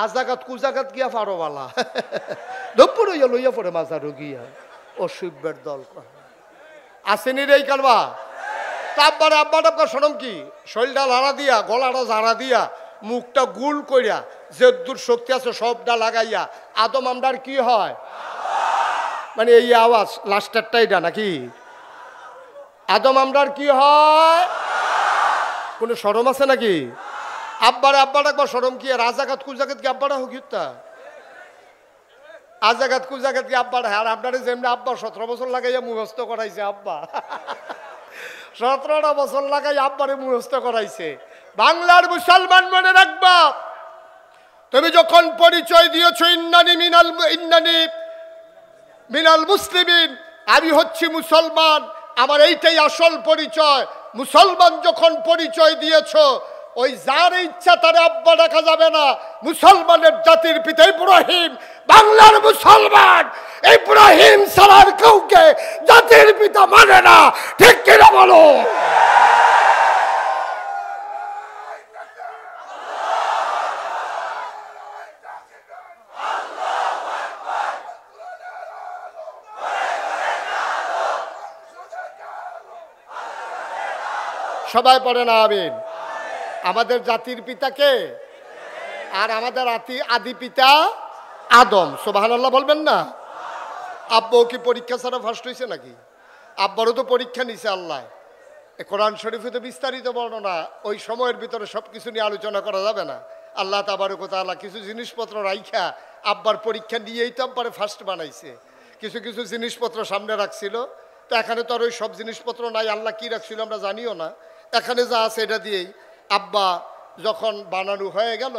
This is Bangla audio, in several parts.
আজাগাত কুজাগাত গিয়া ফারোওয়ালা দুপুর হইয়া লইয়া পড়ে মাজারও গিয়া অসুব্যের দল আসেনি রে কালবা তারপরে আব্বাটা আপনার সরম কি শরীরটা লাড়া দিয়া গলাটা ঝাড়া দিয়া মুখটা গুল করিয়া যে দূর শক্তি আছে সবটা লাগাইয়া আদম আমরার কি হয় মানে এই আওয়াজ লাস্টারটা এটা নাকি আদম আমরার কি হয় কোনো সরম আছে নাকি আব্বাটা একবার সরম কি রাজাঘাত কুজাঘাত কি আব্বাটা হোক আজাঘাত কুজাঘাত কি আব্বাটা আর আপনারা যেমনি আব্বা 17 বছর লাগাইয়া মুখস্থ করাইছে আব্বা 17টা বছর লাগাই আব্বারে মুখস্থ করাইছে বাংলার মুসলমান মনে রাখবা তুমি যখন পরিচয় দিয়েছো ইন্নানি মিনাল মুসলিমিন আমি হচ্ছি মুসলমান আমার এইটাই আসল পরিচয় মুসলমান যখন পরিচয় দিয়েছো ওই যার ইচ্ছা তার আব্বা রাখা যাবে না মুসলমানের জাতির পিতা ইব্রাহিম বাংলার মুসলমান ইব্রাহিম ছাড়ার কাউকে জাতির পিতা মানে না ঠিক কিনা বলো সবাই পড়ে না আমিন আমাদের জাতির পিতাকে আর আমাদের আদি পিতা আদম সুবহানাল্লাহ বলবেন না আব্বাও কি পরীক্ষা ছাড়া ফার্স্ট হয়েছে নাকি আব্বারও তো পরীক্ষা নিছে আল্লাহ কোরআন শরীফে তো বিস্তারিত বর্ণনা ওই সময়ের ভিতরে সবকিছু নিয়ে আলোচনা করা যাবে না আল্লাহ তাবারক ওয়া তাআলা কিছু জিনিসপত্র রাইখা আব্বার পরীক্ষা নিয়েই তো আব্বারে ফার্স্ট বানাইছে কিছু কিছু জিনিসপত্র সামনে রাখছিল তো এখানে তো আর ওই সব জিনিসপত্র নাই আল্লাহ কি রাখছিল আমরা জানিও না এখানে যা আছে এটা দিয়েই আব্বা যখন বানানো হয়ে গেল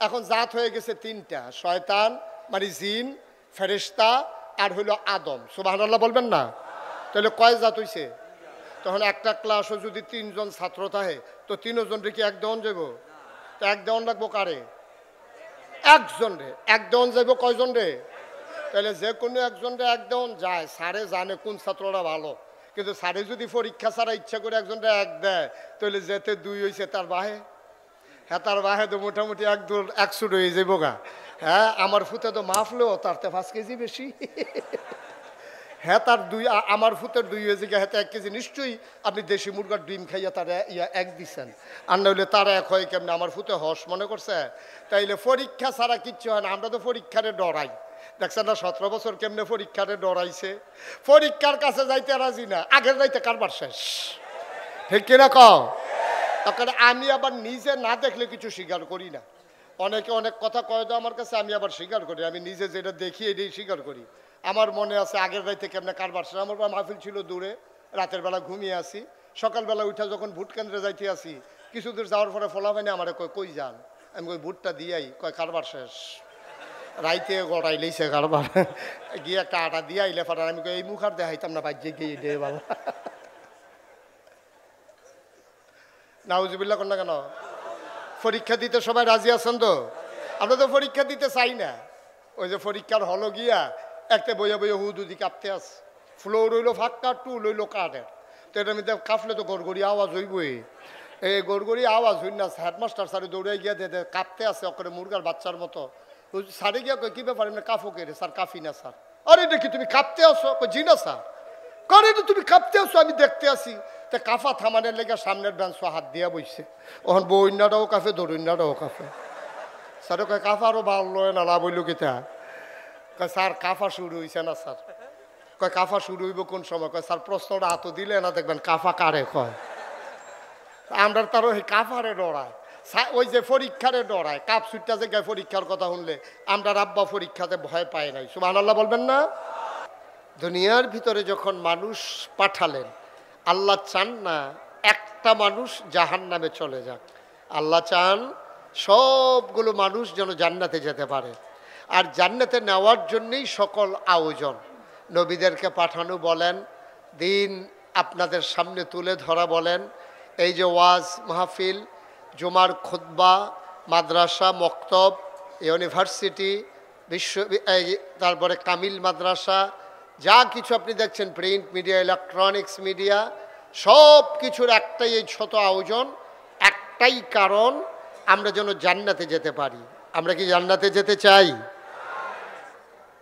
এখন জাত হয়ে গেছে 3টা শয়তান মানে জিন ফেরেশতা আর হইল আদম সুবহানাল্লাহ বলবেন না তাহলে কয় জাত হইছে তখন একটা ক্লাসও যদি 3 জন ছাত্র থাকে তো 3 জনরে কি এক দেওয়ান যাব তো এক দেওয়ান লাগবো কারে একজন রে এক দেওয়ান যাব কয়জন রে তাহলে যে কোনো একজন রে এক দেওয়ান যায় স্যারে জানে কোন ছাত্ররা ভালো কিন্তু স্যারে যদি পরীক্ষা ছাড়া ইচ্ছা করে একজনটা এক দেয় তাহলে যেতে 2 হয়েছে তার বাহে হ্যাঁ তার বাহে তো মোটামুটি 100 হয়ে যাবো গা হ্যাঁ আমার ফুতে তো মাফলেও তার তো 5 কেজি বেশি হ্যাঁ তার আমার ফুতের 2 হয়েছে গা হ্যাঁ 1 কেজি নিশ্চয়ই আপনি দেশি মুরগার ডিম খাইয়া তারা এক দিচ্ছেন আর নইলে তারা এক হয় কেমনি আমার ফুতে হস মনে করছে তাইলে পরীক্ষা ছাড়া কিচ্ছু হয় না আমরা তো পরীক্ষারে ডরাই দেখছেন না 17 বছর কেমনে পরীক্ষারে ডরাইছে পরীক্ষার কাছে যাইতে রাজি না আগের যাইতে কারবার শেষ ঠিক কিনা কও তখন আমি আবার নিজে না দেখলে কিছু স্বীকার করি না অনেকে অনেক কথা কয় দাও আমার কাছে আমি আবার স্বীকার করি আমি নিজে যেটা দেখি এটাই স্বীকার করি আমার মনে আছে আগের রাইতে কেমনে কারবার শেষ আমার মাহফিল ছিল দূরে রাতের বেলা ঘুমিয়ে আসি সকালবেলা উঠে যখন ভোট কেন্দ্রে যাইতে আসি কিছু দূর যাওয়ার পরে ফলাফাইনি আমার কই যান আমি ওই ভোটটা দিয়াই কয় কারবার শেষ রাইতে গড়াই লইছে কারবার গিয়ে একটা আটা দিয়ে আইলে ফাটার আমি এই মুখ আর দেখাইতাম না বাজ্যে গিয়ে দে বাবা নাউজুবিল্লাহ কন্যা কেন পরীক্ষা দিতে সবাই রাজি আছেন তো আমরা তো পরীক্ষা দিতে চাই না ওই যে পরীক্ষার হলো গিয়া একটা বইয়া বইয়া হুদুদি কাঁপতে আস ফ্লোর হইলো ফাঁকা টু লইলো কাঠের তো এটার মধ্যে কাঁপলে তো গড়গড়ি আওয়াজ হইবই এই গড়গড়ি আওয়াজ হই না হেডমাস্টার স্যারে দৌড়ে গিয়া দে কাঁপতে আসে ওখানে মুরগার বাচ্চার মতো স্যারে গিয়া কই কি ব্যাপার এমনি কাফো কে রে স্যার কাফি না স্যার আরে দেখি তুমি কাঁপতে আসো জি না স্যার করে তুমি কাঁপতে আসো আমি দেখতে আসি তা কাফা থামানের লেগে সামনের বেঞ্চ হাত দিয়া বইছে ওখান বইন্যাটাও কাফে দৌড়ন্যাটাও কাফে স্যারে কয় কাফা আরও ভালো লয় না লাভ হইল কিতা কয় স্যার কাফা শুরু হয়েছে না স্যার কয় কাফা শুরু হইব কোন সময় কয় স্যার প্রশ্নটা হাত দিলে না দেখবেন কাফা কারে কয় আমরা তার ওই কাফারে ডরায় ওই যে পরীক্ষারে ডরায় কাপ সুইটটা যে গায়ে পরীক্ষার কথা শুনলে আমরা রাব্বা পরীক্ষাতে ভয় পাই নাই সুবহানাল্লাহ বলবেন না দুনিয়ার ভিতরে যখন মানুষ পাঠালেন আল্লাহ চান না একটা মানুষ জাহান্নামে চলে যাক আল্লাহ চান সবগুলো মানুষ যেন জান্নাতে যেতে পারে আর জান্নাতে নেওয়ার জন্যই সকল আয়োজন নবীদেরকে পাঠানো বলেন দিন আপনাদের সামনে তুলে ধরা বলেন এই যে ওয়াজ মাহফিল জুমার খুতবা মাদ্রাসা মক্তব ইউনিভার্সিটি তারপরে কামিল মাদ্রাসা যা কিছু আপনি দেখছেন প্রিন্ট মিডিয়া ইলেকট্রনিক্স মিডিয়া সব কিছুর একটাই এই ছোট আয়োজন একটাই কারণ আমরা যেন জান্নাতে যেতে পারি আমরা কি জান্নাতে যেতে চাই?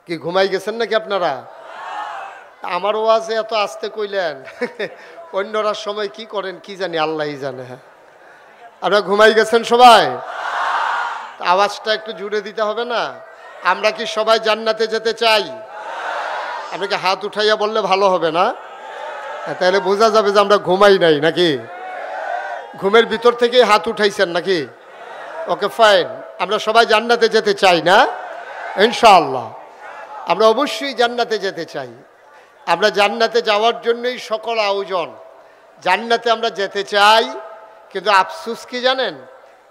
কি ঘুমাই গেছেন নাকি আপনারা? আমার ওয়াজে এত আস্তে কইলেন, অন্যরা সময় কি করেন কি জানি, আল্লাহই জানে। হ্যাঁ, আপনারা ঘুমাই গেছেন সবাই? আওয়াজটা একটু জুড়ে দিতে হবে না? আমরা কি সবাই জান্নাতে যেতে চাই? আপনাকে হাত উঠাইয়া বললে ভালো হবে না? তাহলে বোঝা যাবে যে আমরা ঘুমাই নাই নাকি। ঘুমের ভিতর থেকেই হাত উঠাইছেন নাকি? ওকে, ফাইন। আমরা সবাই জান্নাতে যেতে চাই না? ইনশাআল্লাহ আমরা অবশ্যই জান্নাতে যেতে চাই। আমরা জান্নাতে যাওয়ার জন্যই সকল আয়োজন। জান্নাতে আমরা যেতে চাই, কিন্তু আফসোস কি জানেন?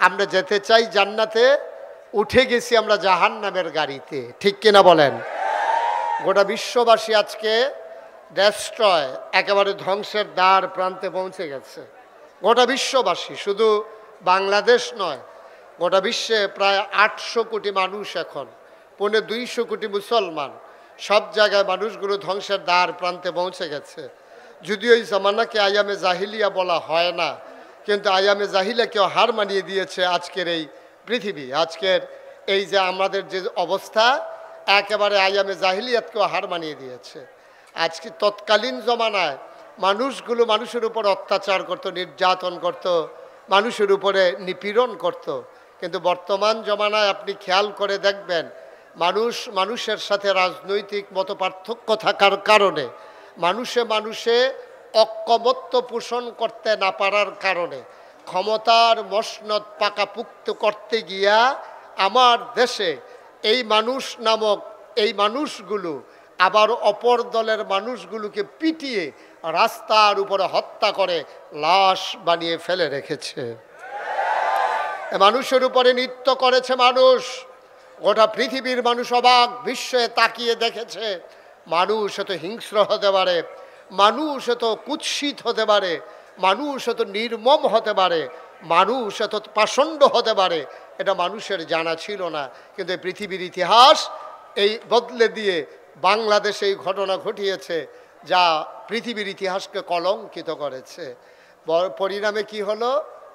আমরা যেতে চাই জান্নাতে, উঠে গেছি আমরা জাহান্নামের গাড়িতে। ঠিক কিনা বলেন? গোটা বিশ্ববাসী আজকে ডেস্ট্রয়, একেবারে ধ্বংসের দ্বার প্রান্তে পৌঁছে গেছে। গোটা বিশ্ববাসী, শুধু বাংলাদেশ নয়, গোটা বিশ্বে প্রায় 800 কোটি মানুষ, এখন 250 কোটি মুসলমান। সব জায়গায় মানুষগুলো ধ্বংসের দ্বার প্রান্তে পৌঁছে গেছে। যদিও এই জামানাকে আয়ামে জাহিলিয়া বলা হয় না, কিন্তু আয়ামে জাহিলিয়াকেও হার মানিয়ে দিয়েছে আজকের এই পৃথিবী। আজকের এই যে আমাদের যে অবস্থা, একেবারে আয়ামে জাহিলিয়াতকেও হার মানিয়ে দিয়েছে। আজকে তৎকালীন জমানায় মানুষগুলো মানুষের উপর অত্যাচার করত, নির্যাতন করত, মানুষের উপরে নিপীড়ন করত। কিন্তু বর্তমান জমানায় আপনি খেয়াল করে দেখবেন, মানুষের সাথে রাজনৈতিক মত পার্থক্য থাকার কারণে, মানুষে ঐক্যমত্য পোষণ করতে না পারার কারণে, ক্ষমতার মসনদ পাকাপুক্ত করতে গিয়া আমার দেশে এই মানুষ নামক এই মানুষগুলো আবার অপর দলের মানুষগুলোকে পিটিয়ে রাস্তার উপরে হত্যা করে লাশ বানিয়ে ফেলে রেখেছে। মানুষের উপরে নৃত্য করেছে মানুষ। গোটা পৃথিবীর মানুষ অবাক বিশ্বে তাকিয়ে দেখেছে, মানুষ এত হিংস্র হতে পারে, মানুষ এত কুৎসিত হতে পারে, মানুষ এত নির্মম হতে পারে, মানুষ এত পাষণ্ড হতে পারে, এটা মানুষের জানা ছিল না। কিন্তু পৃথিবীর ইতিহাস এই বদলে দিয়ে বাংলাদেশে এই ঘটনা ঘটিয়েছে, যা পৃথিবীর ইতিহাসকে কলঙ্কিত করেছে। পরিণামে কি হলো?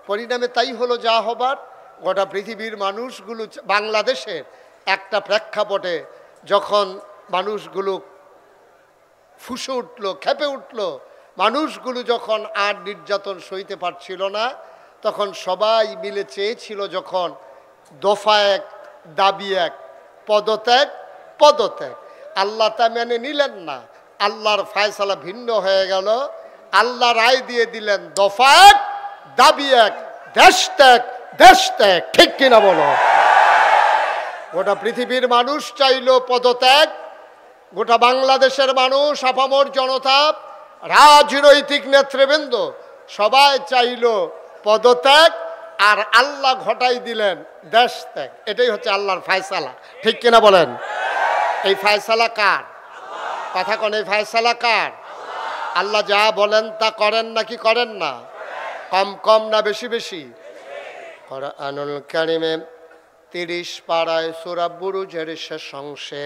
পরিণামে তাই হলো যা হবার। গোটা পৃথিবীর মানুষগুলো, বাংলাদেশের একটা প্রেক্ষাপটে যখন মানুষগুলো ফুসে উঠল, খেপে উঠল, মানুষগুলো যখন আর নির্যাতন সইতে পারছিল না, তখন সবাই মিলে চেয়েছিল, যখন দফা এক দাবি এক, পদত্যাগ পদত্যাগ। আল্লাহ তা মেনে নিলেন না, আল্লাহর ফায়সালা ভিন্ন হয়ে গেল। আল্লাহ রায় দিয়ে দিলেন, দফা এক দাবি এক, দেশ ত্যাগ দেশ ত্যাগ। ঠিক কিনা বলো? গোটা পৃথিবীর মানুষ চাইল পদত্যাগ, গোটা বাংলাদেশের মানুষ, আপামর জনতা, রাজনৈতিক নেতৃবৃন্দ সবাই চাইল পদত্যাগ, আর আল্লাহ ঘটাই দিলেন দেশ ত্যাগ। এটাই হচ্ছে আল্লাহর ফায়সালা। ঠিক কিনা বলেন? এই ফায়সালা কার? কথা কোন, এই ফায়সালা কার? আল্লাহ যা বলেন তা করেন নাকি করেন না? কম কম না বেশি বেশি? কুরআনুল কারীমে 30 পারায় সূরা বুরুজের শেষ অংশে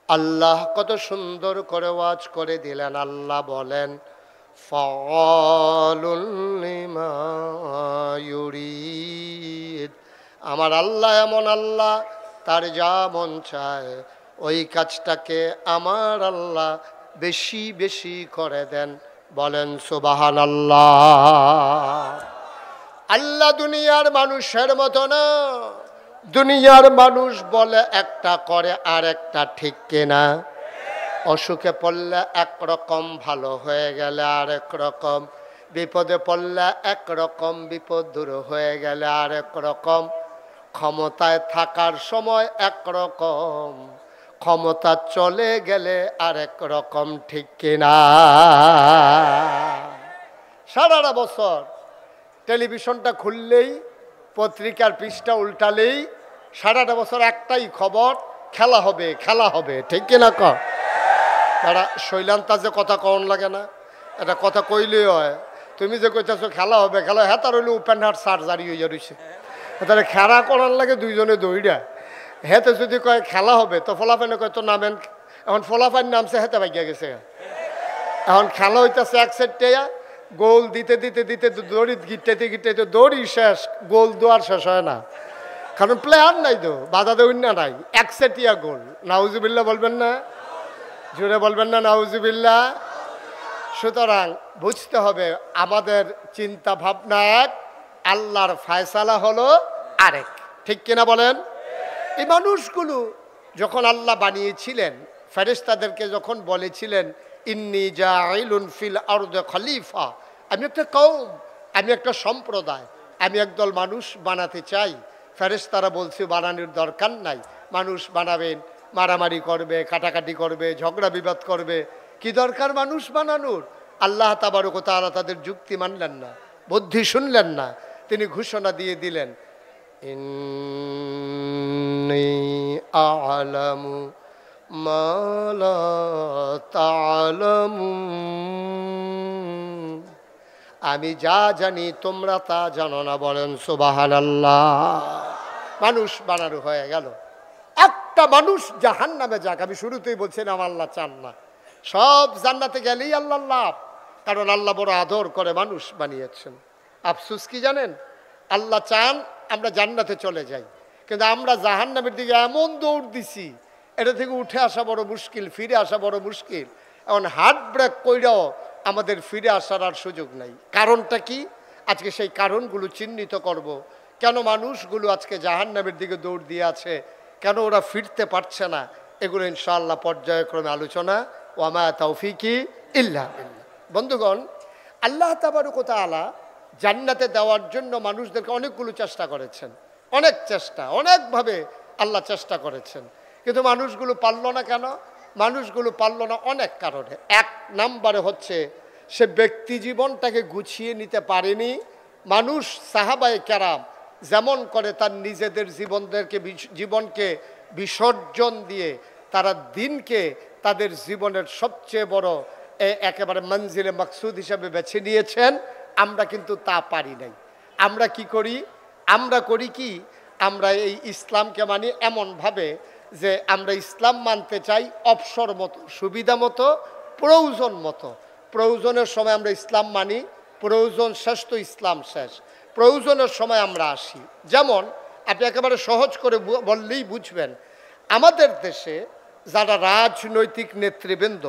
আল্লাহ কত সুন্দর করে ওয়াজ করে দিলেন। আল্লাহ বলেন, ফাআলুল লিমা ইউরিদ। আমার আল্লাহ এমন আল্লাহ, তার যা মন চায় ওই কাজটাকে আমার আল্লাহ বেশি বেশি করে দেন। বলেন সুবহানাল্লাহ। আল্লাহ দুনিয়ার মানুষের মতো না। দুনিয়ার মানুষ বলে একটা, করে আর একটা। ঠিক কিনা? অসুখে পড়লে একরকম, ভালো হয়ে গেলে আরেক রকম, বিপদে পড়লে একরকম, বিপদ দূর হয়ে গেলে আরেক রকম, ক্ষমতায় থাকার সময় একরকম, ক্ষমতা চলে গেলে আরেক রকম। ঠিক কিনা? সারাটা বছর টেলিভিশনটা খুললেই, পত্রিকার পৃষ্ঠা উল্টালেই সারাটা বছর একটাই খবর, খেলা হবে খেলা হবে। ঠিক কিনা? তারা শৈলান্তা যে কথা কন লাগে না, এটা কথা কইলেই হয়। তুমি যে কইতেছো খেলা হবে খেলা, হ্যাঁ তার হইলে ওপেন হার্ট সার্জারি হয়ে রয়েছে, তাহলে খেলা করার লাগে দুইজনে দৌড়া। হেতে যদি কয় খেলা হবে, তো ফলাফাইনে কয় তো নামেন। এখন ফলাফাইন নামছে, হেতে ভাগিয়া গেছে। এখন খেলা হইতেছে এক সাইডে, গোল দিতে দিতে দিতে দড়ি গিটাইতে গিটাইতে দড়ি শেষ, গোল দোয়ার শেষ হয় না। কারণ প্লেয়ার নাই তো, বাধা দেউন না নাই, একসেটিয়া গোল। নাউজুবিল্লাহ বলবেন না? জুড়ে বলবেন না নাউজুবিল্লাহ? সুতরাং বুঝতে হবে আমাদের চিন্তা ভাবনা এক, আল্লাহর ফায়সালা হলো আরেক। ঠিক কিনা বলেন? এই মানুষগুলো যখন আল্লাহ বানিয়েছিলেন, ফেরেশতাদেরকে যখন বলেছিলেন ইন্নী জাইলুন ফিল আরদি খলিফা, আমি একটা কওম, আমি একটা সম্প্রদায়, আমি একদল মানুষ বানাতে চাই। ফেরেশতারা বলছে বানানোর দরকার নাই, মানুষ বানাবেন, মারামারি করবে, কাটাকাটি করবে, ঝগড়া বিবাদ করবে, কি দরকার মানুষ বানানোর? আল্লাহ তাবারক ওয়া তাআলা তাদের যুক্তি মানলেন না, বুদ্ধি শুনলেন না। তিনি ঘোষণা দিয়ে দিলেন ইন্নী আ'লামু মা লা তা'লামুন, আমি যা জানি তোমরা তা জানো না। বলেন সুবহানাল্লাহ। মানুষ বানানো হয়ে গেল। একটা মানুষ জাহান্নামে যাক, আমি শুরুতেই বলছিলাম আল্লাহ চান না। সব জান্নাতে গেলেই আল্লাহ লাভ, কারণ আল্লাহ বড় আদর করে মানুষ বানিয়েছেন। আফসোস কি জানেন? আল্লাহ চান আমরা জান্নাতে চলে যাই, কিন্তু আমরা জাহান্নামের দিকে এমন দৌড় দিছি, এটা থেকে উঠে আসা বড় মুশকিল, ফিরে আসা বড় মুশকিল। এখন হার্ট ব্রেক কইরাও আমাদের ফিরে আসার আর সুযোগ নাই। কারণটা কি? আজকে সেই কারণগুলো চিহ্নিত করব। কেন মানুষগুলো আজকে জাহান্নামের দিকে দৌড় দিয়ে আছে, কেন ওরা ফিরতে পারছে না, এগুলো ইনশাআল্লাহ পর্যায়ক্রমে আলোচনা। ওয়ামা তাওফিকি ইল্লা বিল্লাহ। বন্ধুগণ, আল্লাহ তাবারক ওয়া তাআলা জান্নাতে দেওয়ার জন্য মানুষদেরকে অনেকগুলো চেষ্টা করেছেন, অনেক চেষ্টা, অনেকভাবে আল্লাহ চেষ্টা করেছেন, কিন্তু মানুষগুলো পারল না। কেন মানুষগুলো পারল না? অনেক কারণে। এক নম্বরে হচ্ছে সে ব্যক্তি জীবনটাকে গুছিয়ে নিতে পারেনি। মানুষ সাহাবায়ে কেরাম যেমন করে তার নিজেদের জীবনকে বিসর্জন দিয়ে তারা দিনকে তাদের জীবনের সবচেয়ে বড় একেবারে মঞ্জিলে মাকসুদ হিসাবে বেছে নিয়েছেন, আমরা কিন্তু তা পারি নাই। আমরা কি করি? আমরা করি কি? আমরা এই ইসলামকে মানি এমনভাবে যে আমরা ইসলাম মানতে চাই অবসর মতো, সুবিধা মতো, প্রয়োজন মতো। প্রয়োজনের সময় আমরা ইসলাম মানি, প্রয়োজন শেষ তো ইসলাম শেষ। প্রয়োজনের সময় আমরা আসি। যেমন আপনি একেবারে সহজ করে বললেই বুঝবেন, আমাদের দেশে যারা রাজনৈতিক নেতৃবৃন্দ,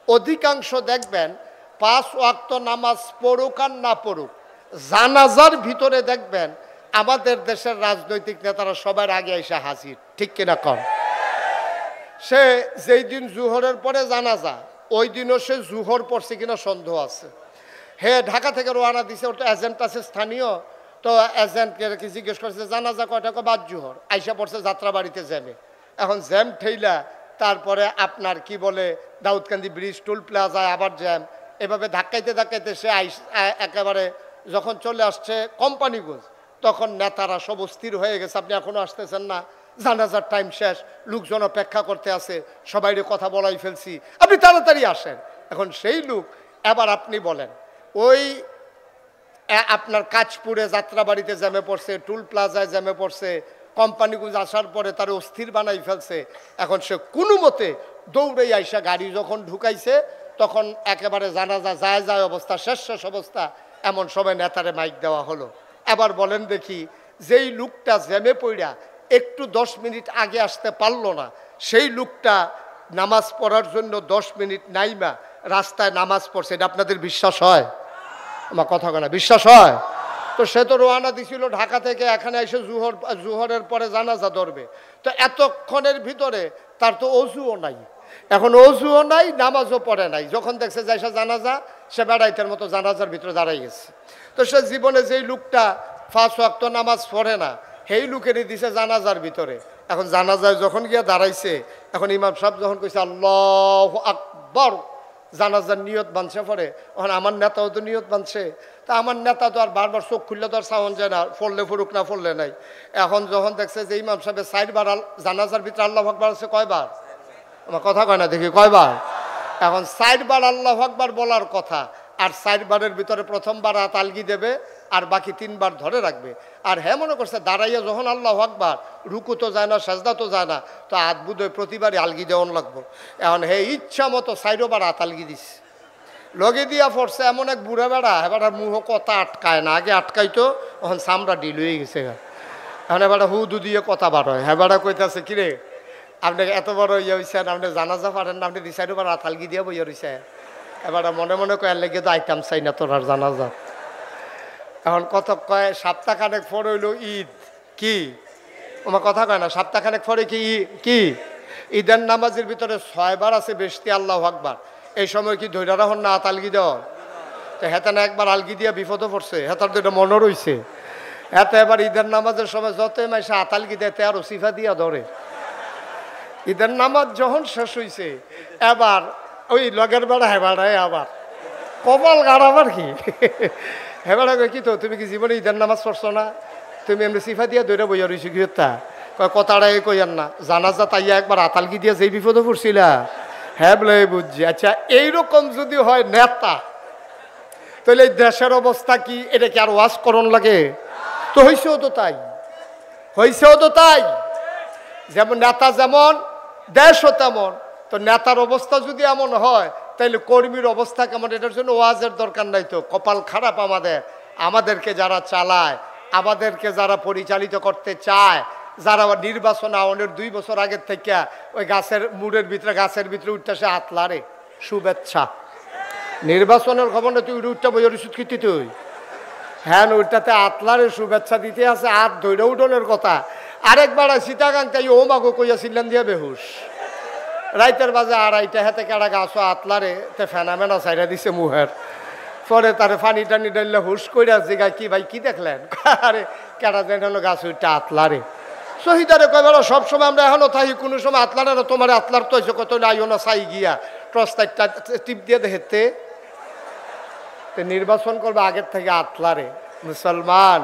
অধিকাংশ দেখবেন 5 ওয়াক্ত নামাজ পড়ুক আর না পড়ুক, জানাজার ভিতরে দেখবেন আমাদের দেশের রাজনৈতিক নেতারা সবার আগে এসে হাজির। ঠিক কিনা কন? সে যেই দিন জুহরের পরে জানাজা, ওই দিনও সে জুহর পড়ছে কিনা সন্দেহ আছে। হে ঢাকা থেকে রওনা দিছে, ওটা এজেন্ট আছে স্থানীয়, তো এজেন্টকে কি জিজ্ঞেস করছে জানাজা কয়টা? বাদ জুহর। আইসা পড়ছে যাত্রাবাড়িতে জ্যামে। এখন জ্যাম ঠেইলা তারপরে আপনার কি বলে দাউদকান্দি ব্রিজ, টুল প্লাজায় আবার জ্যাম, এভাবে ধাক্কাইতে ধাক্কাইতে সে একেবারে যখন চলে আসছে কোম্পানিগঞ্জ, তখন নেতারা সব স্থির হয়ে গেছে, আপনি এখনো আসতেছেন না, জানাজার টাইম শেষ, লোকজন অপেক্ষা করতে আছে, সবাইরে কথা বলাই ফেলছি, আপনি তাড়াতাড়ি আসেন। এখন সেই লোক এবার আপনি বলেন, ওই আপনার কাঁচপুরে যাত্রাবাড়িতে জ্যামে পড়ছে, টুল প্লাজায় জ্যামে পড়ছে, কোম্পানিগুলো আসার পরে তার অস্থির বানাই ফেলছে। এখন সে কোনো মতে দৌড়ে আইসা গাড়ি যখন ঢুকাইছে, তখন একেবারে জানাজা যায় যায় অবস্থা, শেষ অবস্থা, এমন সময় নেতারে মাইক দেওয়া হলো। এবার বলেন দেখি, যেই লোকটা জ্যামে পড়া একটু 10 মিনিট আগে আসতে পারলো না, সেই লোকটা নামাজ পড়ার জন্য 10 মিনিট নাইমা রাস্তায় নামাজ পড়ছে, এটা আপনাদের বিশ্বাস হয়? আমার কথা কেনা বিশ্বাস হয়? তো সে তো রওনা দিছিল ঢাকা থেকে, এখানে এসে জুহরের পরে জানাজা ধরবে, তো এতক্ষণের ভিতরে তার তো অজুও নাই। এখন অজুও নাই, নামাজও পড়ে নাই। যখন দেখছে যে সে জানাজা, সে বেড়াইতের মতো জানাজার ভিতরে দাঁড়াই গেছে। তো সে জীবনে যেই লোকটা 5 ওয়াক্ত নামাজ পড়ে না, সেই লোকেরই দিছে জানাজার ভিতরে। এখন জানাজায় যখন গিয়ে দাঁড়াইছে, এখন ইমাম সাহেব যখন কইছে আল্লাহু আকবার, জানাজার নিয়ত বানছে পরে, এখন আমার নেতাও তো নিয়ত বানছে, তা আমার নেতা তো আর বারবার চোখ খুললে তো আর সাউন্ড যায় না, ফললে ফুরুক না ফললে নাই। এখন যখন দেখছে যে ইমাম সাহেবের 4 বার জানাজার ভিতরে আল্লাহু আকবার আছে, কয়বার? আমার কথা কয় না দেখি, কয়বার? এখন 4 বার আল্লাহু আকবার বলার কথা, আর 4 বারের ভিতরে প্রথমবার হাত আলগি দেবে, আর বাকি 3 বার ধরে রাখবে। আর হ্যাঁ মনে করছে দাঁড়াইয়া যখন আল্লাহু আকবার, রুকু তো যায় না, সাজদা তো যায় না, তো হাত বুধই প্রতিবারই আলগি দেওয়ান লাগবো। এখন হে ইচ্ছা মতো 4 বার হাত আলগি দিচ্ছে, লগে দিয়া পড়ছে এমন এক বুড়া বেড়া, এবার মুহ কথা আটকায় না, আগে আটকাইতো, এখন চামড়া ডিল হয়ে গেছে। এখন এবার হুদু দিয়ে কথা বার হয়, হ্যাঁ বেড়া কইতেছে কিরে আপনি এত বড় ইয়ে হয়েছেন, আপনি জানাজা পারেন না, আপনি দিশাইড বা রাতালগি দিয়ে বইয়া রয়েছে। এবার মনে মনে কয়ার লেগে তো আইতাম চাই না তোর আর জানাজা। এখন কত কয় সপ্তাহখানেক পর হইল ঈদ, কি আমার কথা কয় না, সপ্তাহখানেক পরে কি ঈদের নামাজের ভিতরে 6 বার আছে বেশি আল্লাহু আকবার। এই সময় কি ধৈর্য রাখুন না আতালগি দেওয়া, তো হেতে না একবার আলগি দিয়া বিপদে পড়ছে, হেতার তো এটা মনে রয়েছে। এত এবার ঈদের নামাজের সময় যতই মাইসে আতালগি দেয় আর ওসিফা দিয়া ধরে। ঈদের নামাজ যখন শেষ হয়েছে এবার ওই লগের বেড়া হেবাড়ায় আবার কপাল গাড়াবার কি হেবাড়া কি তো তুমি কি জীবনে ঈদের নামাজ পড়ছো না, তুমি এমনি সিফা দিয়া দৈরা বইয়া রয়েছো কি হত্যা কয় কথাটা এই কইয়ার না, জানাজা তাইয়া একবার আতালগি দিয়া যেই বিপদে পড়ছিলা। হ্যাঁ বলে বুঝছি। আচ্ছা এইরকম যদি হয় নেতা, তাহলে এই দেশের অবস্থা কি, এটা কি আর ওয়াজ করণ লাগে? তো হয়েছেও তো তাই, হয়েছেও তো তাই। যেমন নেতা যেমন দেশও তেমন। তো নেতার অবস্থা যদি এমন হয় তাইলে কর্মীর অবস্থা কেমন? এটার জন্য ওয়াজের দরকার নাই তো। কপাল খারাপ আমাদেরকে যারা চালায়, আমাদেরকে যারা পরিচালিত করতে চায়, যারা নির্বাচন আওয়ানোর 2 বছর আগের থেকে ওই গাছের ভিতরে উঠতেছে আতলারে শুভেচ্ছা। নির্বাচনের খবর না, তুই উঠটা বইয়ের ওষুধ খেতে তুই, হ্যাঁ ওইটাতে আতলারে শুভেচ্ছা দিতে আছে, হাত ধৈর্য উঠোনের কথা। আরেকবার সীতাকাঙ্কাই ও মাগো কইয়াছিলেন দিয়া বেহুশ, রাইতের বাজে 2:30 হাতে কেডা গাছও আতলারে তে ফেনামেনা চাইরা দিছে মুহের। পরে তারে পানি টানি ডাইলে হুশ কইরা জিগা কি ভাই কি দেখলেন? আরে কেডা যেন হলো গাছ ওইটা আতলারে। শহীদারে কয় বেলা সবসময় আমরা এখনো থাকি, কোনো সময় আতলারে না, তোমার আতলার তো হয়েছে কত আইও না চাই গিয়া টর্চটা টিপ দিয়ে দেখতে। নির্বাচন করবে আগের থেকে আতলারে। মুসলমান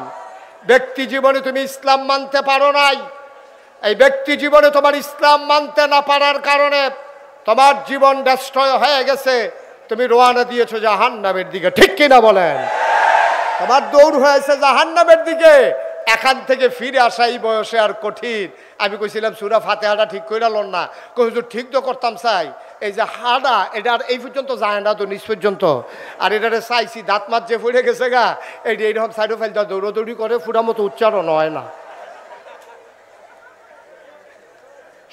ব্যক্তি জীবনে তুমি ইসলাম মানতে পারো নাই, এই ব্যক্তি জীবনে তোমার ইসলাম মানতে না পারার কারণে তোমার জীবন ডেস্ট্রয় হয়ে গেছে, তুমি রওনা দিয়েছো জাহান্নামের দিকে, ঠিক কিনা বলেন? তোমার দৌড় হয়েছে জাহান্নামের দিকে। এখান থেকে ফিরে আসা এই বয়সে আর কঠিন। আমি কইছিলাম সূরা ফাতিহাটা ঠিক কইরা লন না, কই হুজুর ঠিক তো করতাম চাই, এই যে হাড়া এটা আর এই পর্যন্ত যায় না তো নিচ পর্যন্ত, আর এটারে চাইছি দাঁত মাত যে ফুড়ে গেছে গা, এইরকম সাইডে ফাইল দৌড়দৌড়ি করে ফুটা মতো উচ্চারণ হয় না।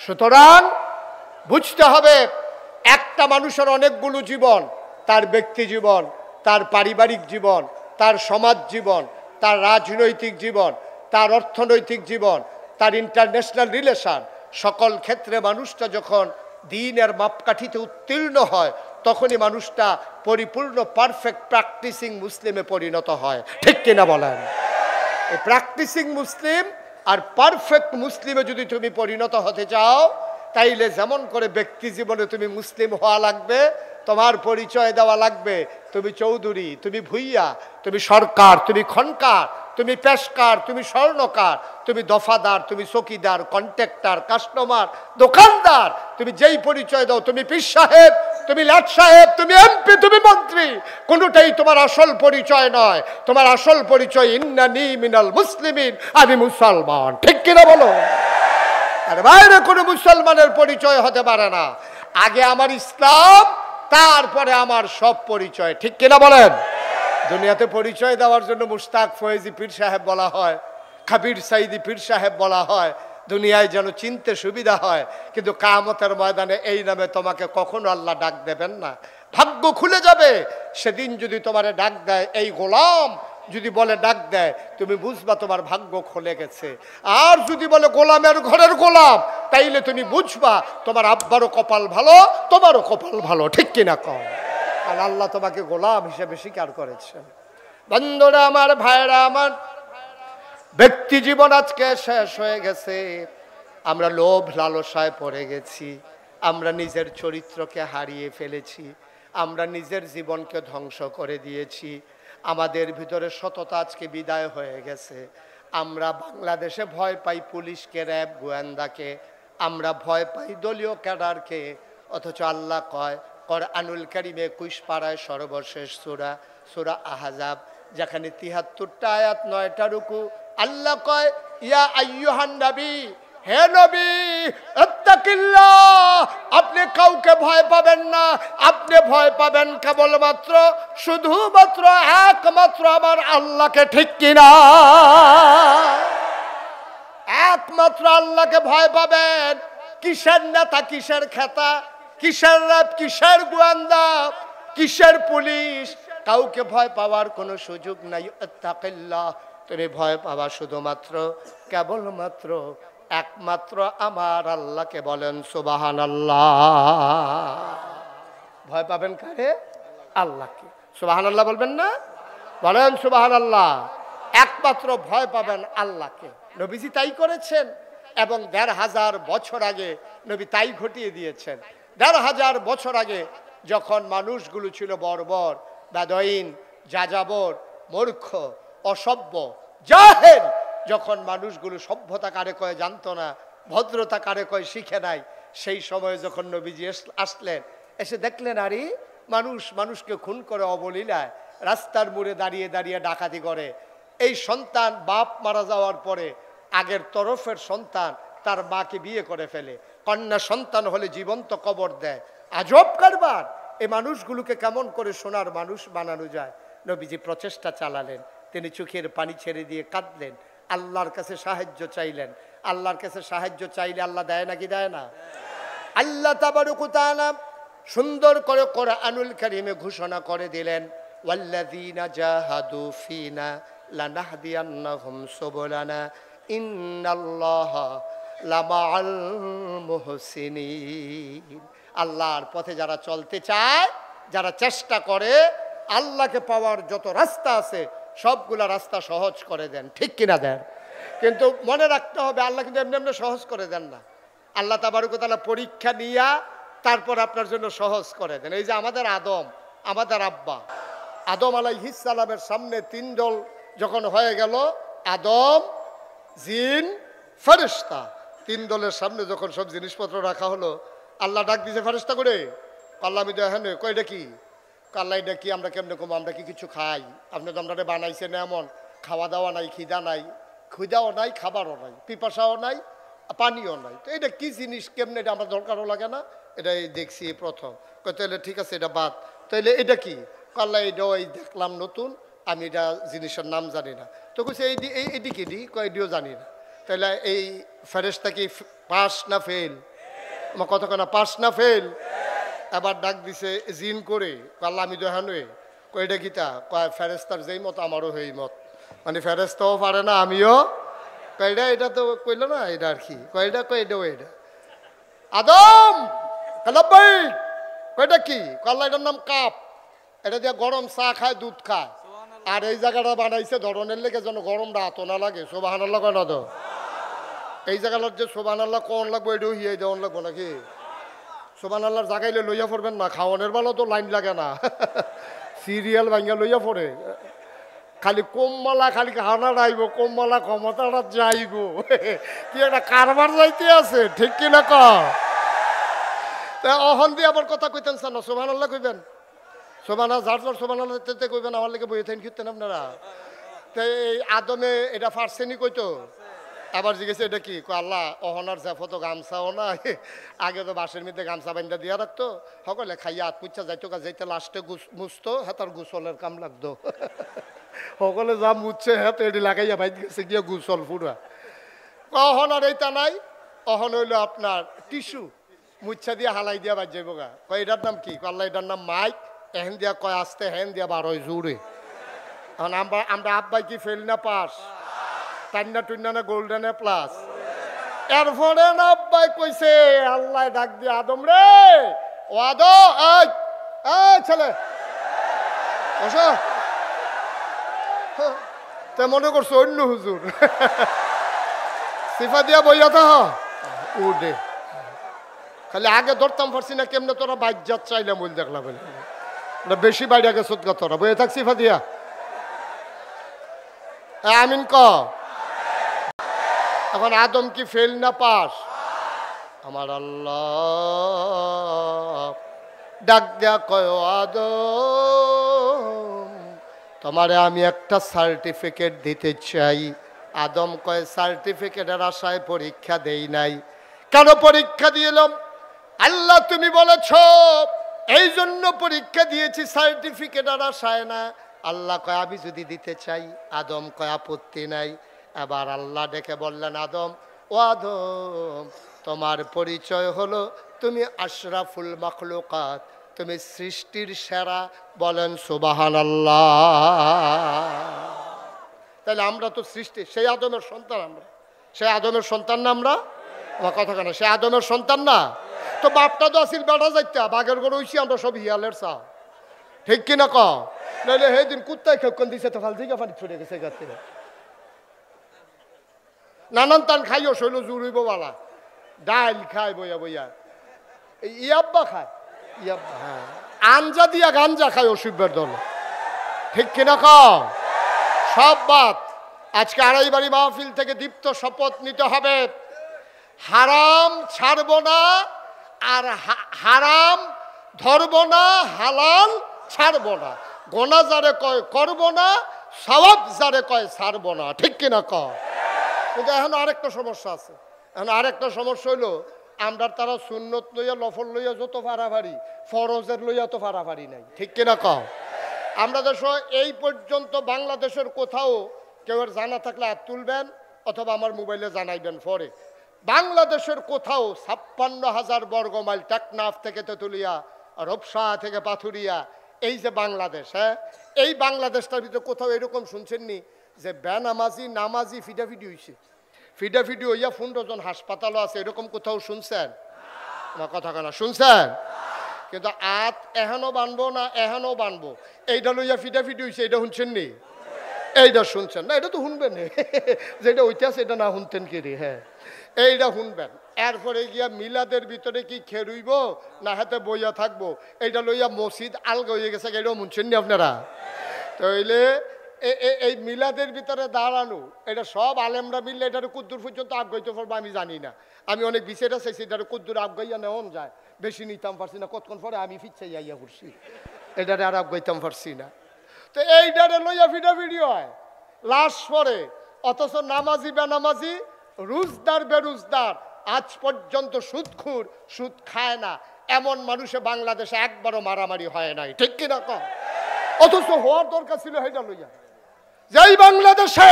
সুতরাং বুঝতে হবে একটা মানুষের অনেকগুলো জীবন, তার ব্যক্তি জীবন, তার পারিবারিক জীবন, তার সমাজ জীবন, তার রাজনৈতিক জীবন, তার অর্থনৈতিক জীবন, তার ইন্টারন্যাশনাল রিলেশন, সকল ক্ষেত্রে মানুষটা যখন দ্বীনের মাপকাঠিতে উত্তীর্ণ হয় তখনই মানুষটা পরিপূর্ণ পারফেক্ট প্র্যাকটিসিং মুসলিমে পরিণত হয়, ঠিক কিনা বলেন? এই প্র্যাকটিসিং মুসলিম আর পারফেক্ট মুসলিমে যদি তুমি পরিণত হতে চাও, তাইলে যেমন করে ব্যক্তি জীবনে তুমি মুসলিম হওয়া লাগবে, তোমার পরিচয় দেওয়া লাগবে তুমি চৌধুরী, তুমি ভুইয়া, তুমি সরকার, তুমি খনকার, তুমি পেশকার, তুমি স্বর্ণকার, তুমি দফাদার, তুমি চকিদার, কন্ট্রাক্টর, কাস্টমার, দোকানদার, তুমি যেই পরিচয় দাও, তুমি পীর সাহেব, তুমি লাট সাহেব, তুমি এমপি, তুমি মন্ত্রী, কোনোটাই তোমার আসল পরিচয় নয়। তোমার আসল পরিচয় ইন্নানি মিনাল মুসলিমিন, আমি মুসলমান, ঠিক কিনা বলো? আর বাইরে কোনো মুসলমানের পরিচয় হতে পারে না। আগে আমার ইসলাম, তারপরে আমার সব পরিচয়, ঠিক কিনা বলেন? দুনিয়াতে পরিচয় দেওয়ার জন্য মুশতাক ফয়েজি পীর সাহেব বলা হয়, খাবির সাইদি পীর সাহেব বলা হয়, দুনিয়ায় যেন চিনতে সুবিধা হয়। কিন্তু কিয়ামতের ময়দানে এই নামে তোমাকে কখনো আল্লাহ ডাক দেবেন না। ভাগ্য খুলে যাবে সেদিন যদি তোমারে ডাক দেয় এই গোলাম, যদি বলে ডাক দেয় তুমি বুঝবা তোমার ভাগ্য খুলে গেছে। আর যদি বলে গোলামের ঘরের গোলাম, তাইলে তুমি বুঝবা তোমার আব্বারও কপাল ভালো, তোমারও কপাল ভালো, ঠিক কিনা কম? আর আল্লাহ তোমাকে গোলাম হিসেবে স্বীকার করেছেন। বন্ধুরা আমার, ভাইরা আমার, ব্যক্তি জীবন আজকে শেষ হয়ে গেছে। আমরা লোভ লালসায় পড়ে গেছি, আমরা নিজের চরিত্রকে হারিয়ে ফেলেছি, আমরা নিজের জীবনকে ধ্বংস করে দিয়েছি। আমাদের ভিতরে সততা আজকে বিদায় হয়ে গেছে। আমরা বাংলাদেশে ভয় পাই পুলিশকে, র্যাব, গোয়েন্দাকে, আমরা ভয় পাই দলীয় ক্যাডারকে। অথচ আল্লাহ কয় কোরআনুল কারীমে 21 পারায় সর্বশেষ সূরা, সূরা আহজাব, যেখানে 73টা আয়াত, 9টা রুকু, আল্লাহ কয় ইয়া আইয়ুহান নবী, হে নবী, ইত্তাকিল্লাহ, আপনি কাউকে ভয় পাবেন না, আপনি ভয় পাবেন কেবলমাত্র শুধুমাত্র একমাত্র আমার আল্লাহকে, ঠিক কিনা? একমাত্র আল্লাহকে ভয় পাবেন। কিসের নেতা, কিসের খেতা, কিসের র্যাব, কিসের গোয়েন্দা, কিসের পুলিশ, কাউকে ভয় পাওয়ার কোনো সুযোগ নাই। আত্তাকিল্লাহ, তুমি ভয় পাবা শুধুমাত্র কেবলমাত্র একমাত্র আমার আল্লাহকে। বলেন সুবহানাল্লাহ। ভয় পাবেন কারে? আল্লাহকে। সুবহানাল্লাহ বলবেন না? বলেন সুবহানাল্লাহ। একমাত্র ভয় পাবেন আল্লাহকে। নবীজি তাই করেছেন এবং ১৫০০ বছর আগে নবী তাই ঘটিয়ে দিয়েছেন। ১৫০০ বছর আগে যখন মানুষগুলো ছিল বর্বর, বেদঈন, যাযাবর, মূর্খ, অসভ্য, জাহেল, যখন মানুষগুলো সভ্যতা কারে কয় জানতো না, ভদ্রতা কারে কয় শিখে নাই, সেই সময়ে যখন নবীজি আসলেন, এসে দেখলেন আরে মানুষ মানুষকে খুন করে অবলীলায়, রাস্তার মোড়ে দাঁড়িয়ে দাঁড়িয়ে ডাকাতি করে। এই সন্তান বাপ মারা যাওয়ার পরে আগের তরফের সন্তান তার মাকে বিয়ে করে ফেলে, কন্যা সন্তান হলে জীবন্ত কবর দেয়। আজব কারবার। এই মানুষগুলোকে কেমন করে সোনার মানুষ বানানো যায়? নবীজি প্রচেষ্টা চালালেন। তিনি চোখের পানি ছেড়ে দিয়ে কাঁদলেন, আল্লাহর কাছে সাহায্য চাইলেন। আল্লাহর কাছে সাহায্য চাইলে আল্লাহ দেয় নাকি দেয় না? আল্লাহ তাবারক ওয়া তাআলা সুন্দর করে কোরআনুল কারীমে ঘোষণা করে দিলেন, ওয়াল্লাযীনা জাহাদু ফীনা লানাহদিয়ান্নাহুম সুবুলানা ইন্নাল্লাহা লামাআল মুহসিনিন। আল্লাহর পথে যারা চলতে চায়, যারা চেষ্টা করে, আল্লাহকে পাওয়ার যত রাস্তা আছে সবগুলা রাস্তা সহজ করে দেন। ঠিক কিনা দেন? কিন্তু মনে রাখতে হবে আল্লাহ কিন্তু এমনি এমনি সহজ করে দেন না। আল্লাহ তাবারক ওয়া তাআলা পরীক্ষা নিয়া তারপর আপনার জন্য সহজ করে দেন। এই যে আমাদের আদম, আমাদের আব্বা আদম আলাইহিস সালামের সামনে ৩ দল যখন হয়ে গেল, আদম, জিন, ফেরেশতা, ৩ দলের সামনে যখন সব জিনিসপত্র রাখা হলো, আল্লাহ ডাক দিয়েছে ফেরেশতা করে, আল্লাহ আমি দেখেন কয়টা কি? আল্লাহ এটা কি? আমরা কেমনে কম? আমরা কি কিছু খাই? আপনি তো আমরা বানাইছেন এমন, খাওয়া দাওয়া নাই, খিদা নাই, ক্ষুদাও নাই, খাবারও নাই, পিপাসাও নাই, পানিও নাই, তো এটা কি জিনিস? কেমনে এটা আমার দরকারও লাগে না, এটাই দেখছি প্রথম। তাহলে ঠিক আছে, এটা বাদ। তাহলে এটা কি? আল্লাহ এটা ওই দেখলাম নতুন, আমি এটা জিনিসের নাম জানি না। তো কইছে এইটি কি? এটিও জানি না। তাহলে এই ফেরেশতা কি পাস না ফেল? আমার কথা কেনা পাস না ফেল? এবার ডাক দিছে জিন করে, আল্লাহ আমি দেখানোই কয়টা গীতা কয় ফেরেশতার যেই মত আমারও সেই মত, মানে ফেরেশতাও পারে না আমিও। কয়টা? এটা তো কইল না, এটা আর কি কয়টা? কয়টাও এটা আদম ভাই কয়টা কি? আল্লাহ এটার নাম কাপ, এটা দিয়ে গরম চা খায়, দুধ খায়। আর এই জায়গাটা বানাইছে ধরনের লেগে যেন গরমটা এত না লাগে। সুবহানাল্লাহ কয় না তো? এই জায়গাটার যে সুবহানাল্লাহ কোন লাগবো, এটাও হিয়াই দেওয়ান লাগবো নাকি? সুবহানাল্লাহর জাগাইলে লইয়া পড়বেন না, খাওয়ানোর বেলা তো লাইন লাগে না, সিরিয়াল ভাঙ্গা লইয়া পড়ে। খালি কমমালা, খালি হানা রাইব, কমমালা ক্ষমতাটা যাইব, কি একটা কারবার যাইতে আছে। ঠিক কিনা ক? অহন দিয়ে আবার কথা কইতেন স্যার না, সুবহানাল্লাহ কইবেন, সুবহানাল্লাহ যার যার সুবহানাল্লাহ কইবেন, আমার লেগে বইয়ে থাকেন কীর্তেন আপনারা। তো এই আদমে এটা ফার্সেনি কইতো, আবার জিজ্ঞেস এটা কি? আল্লাহ অহনার জাফো তো গামছাও না, আগে তো বাসের মধ্যে গামছা বান্ধা দিয়া রাখতো, সকলে খাইয়া হাত পুচ্ছা যাইতো, যাইতে লাস্টে মুছতো, হাতার গুসলের কাম লাগতো, সকলে যা মুছছে হাতে এটি লাগাইয়া বাইর গেছে গিয়া গুসল ফুরা। অহনার এইটা নাই, অহন হইলো আপনার টিস্যু, মুচ্ছা দিয়ে হালাই দিয়া বাজ যাইব গা। কয় এটার নাম কি? আল্লাহ এটার নাম মাইক, এহেন দিয়া কয় আসতে, হেন দিয়া 12 জুড়ে। এখন আমরা আব্বাই কি ফেল না পাস? টান্না টুন্না না গোল্ডেন এ প্লাস? এরপরে না আব্বাই কইছে, আল্লাহ ডাক দিয়ে আদম রে, ও আদম, এই ছেলে বসো। তে মনে করছো অন্য হুজুর, সিফা দিয়া বইয়া থা উঠে। খালি আগে ধরতাম পারছি না, কেমনে তোরা বাইজাত চাইলাম বলে দেখলাম, বেশি বাইরে গেছ তোরা, বইয়ে থাক সিফা দিয়া। আমিন ক। এখন আদম কি ফেল না পাস? আমার আল্লাহ ডাক দেয়া কয়, আদম তোমারে আমি একটা সার্টিফিকেট দিতে চাই। আদম কয় সার্টিফিকেটের আশায় পরীক্ষা দেই নাই। কেন পরীক্ষা দিলাম? আল্লাহ তুমি বলেছ এই জন্য পরীক্ষা দিয়েছি, সার্টিফিকেটের আশায় না। আল্লাহ কয় আমি যদি দিতে চাই? আদম কয় আপত্তি নাই। এবার আল্লাহ ডেকে বললেন, আদম, ও আদম, তোমার পরিচয় হলো তুমি আশরাফুল মাখলুকাত, তুমি সৃষ্টির সেরা। বলেন সুবহানাল্লাহ। তাহলে আমরা তো সৃষ্টি, সেই আদমের সন্তান আমরা। সেই আদমের সন্তান না আমরা? আমার কথা কেন, সে আদমের সন্তান না? তো বাপটা তো আসিল বেটা যাইতা, বাঘের গরু হইছি আমরা সব হিয়ালের চা, ঠিক কিনা ক? নাহলে সেই দিন কুত্তায় খেকন দিছে তো ফাল দিকে পানি ছুটে গেছে গাছে। নানান টান খাইও শৈল জুড়িব বালা, ডাইল খায় বইয়া বইয়া, ইয়াব্বা খায়, ইয়াব্বা, হ্যাঁ, আঞ্জা দিয়া গাঞ্জা খায় অসুবিধার দল, ঠিক কিনা ক? সব বাদ। আজকে আড়াইবাড়ি মাহফিল থেকে দীপ্ত শপথ নিতে হবে, হারাম ছাড়বো না, আর হারাম ধরবো না, হালাল ছাড়বো না, গোনা যারে কয় করবো না, সওয়াব যারে কয় ছাড়বো না, ঠিক কিনা ক? কিন্তু এখন আরেকটা সমস্যা আছে। এখন আরেকটা সমস্যা হইলো, আমরা তারা সুন্নত লইয়া লফল লইয়া যত ফাড়াফাড়ি, ফরজের লইয়া তো ফাড়াফাড়ি নাই, ঠিক কিনা ক? আমরা দেশ এই পর্যন্ত বাংলাদেশের কোথাও কেউ জানা থাকলে হাত তুলবেন অথবা আমার মোবাইলে জানাইবেন পরে। বাংলাদেশের কোথাও 56,000 বর্গ মাইল, টেকনাফ থেকে তেতুলিয়া, রূপসা থেকে পাথুরিয়া, এই যে বাংলাদেশ, হ্যাঁ, এই বাংলাদেশটার ভিতরে কোথাও এরকম শুনছেননি যে বেনামাজি নামাজি ফিডাফিডি হয়েছে? ফিডাফিডি হইয়া 15 জন হাসপাতালও আছে, এরকম কোথাও শুনছেন? আমার কথা কেনা শুনছেন? কিন্তু আত এখনো বানবো না, এখনো বানবো, এইটা লইয়া ফিডাফিডি হয়েছে, এটা শুনছেন নি? এইটা শুনছেন না? এটা তো শুনবেন, যেটা ঐতিহাস এটা না শুনতেন কি রে? হ্যাঁ, এইটা শুনবেন। এরপরে গিয়া মিলাদের ভিতরে কি খেরুইব না হাতে বইয়া থাকবো, এইটা লইয়া মসজিদ আলগা হয়ে গেছে, এটাও শুনছেন নি আপনারা? তাইলে এই মিলাদের ভিতরে দাঁড়ানো, এটা সব আলেমরা মিললে এটার কুদ্দুর পর্যন্ত আবগাইতে পারবো আমি জানি না। আমি অনেক বিষয়টা চাইছি এটার কুদ্দুর আবগাইয়া নেওয়া যায়, বেশি নিতাম পারছি না, কতক্ষণ পরে আমি ফিরছাই আইয়া করছি, এটারে আর আবগাইতাম পারছি না। তো এইটারে লইয়া ফিডাফিডি হয়, লাশ পরে, অথচ নামাজি বেনামাজি, রুজদার বেরুজদার, আজ পর্যন্ত সুদখুর, সুদ খায় না এমন মানুষে বাংলাদেশে একবারও মারামারি হয় নাই, ঠিক কিনা ক? অথচ হওয়ার দরকার ছিল এটা লইয়া। যেই বাংলাদেশে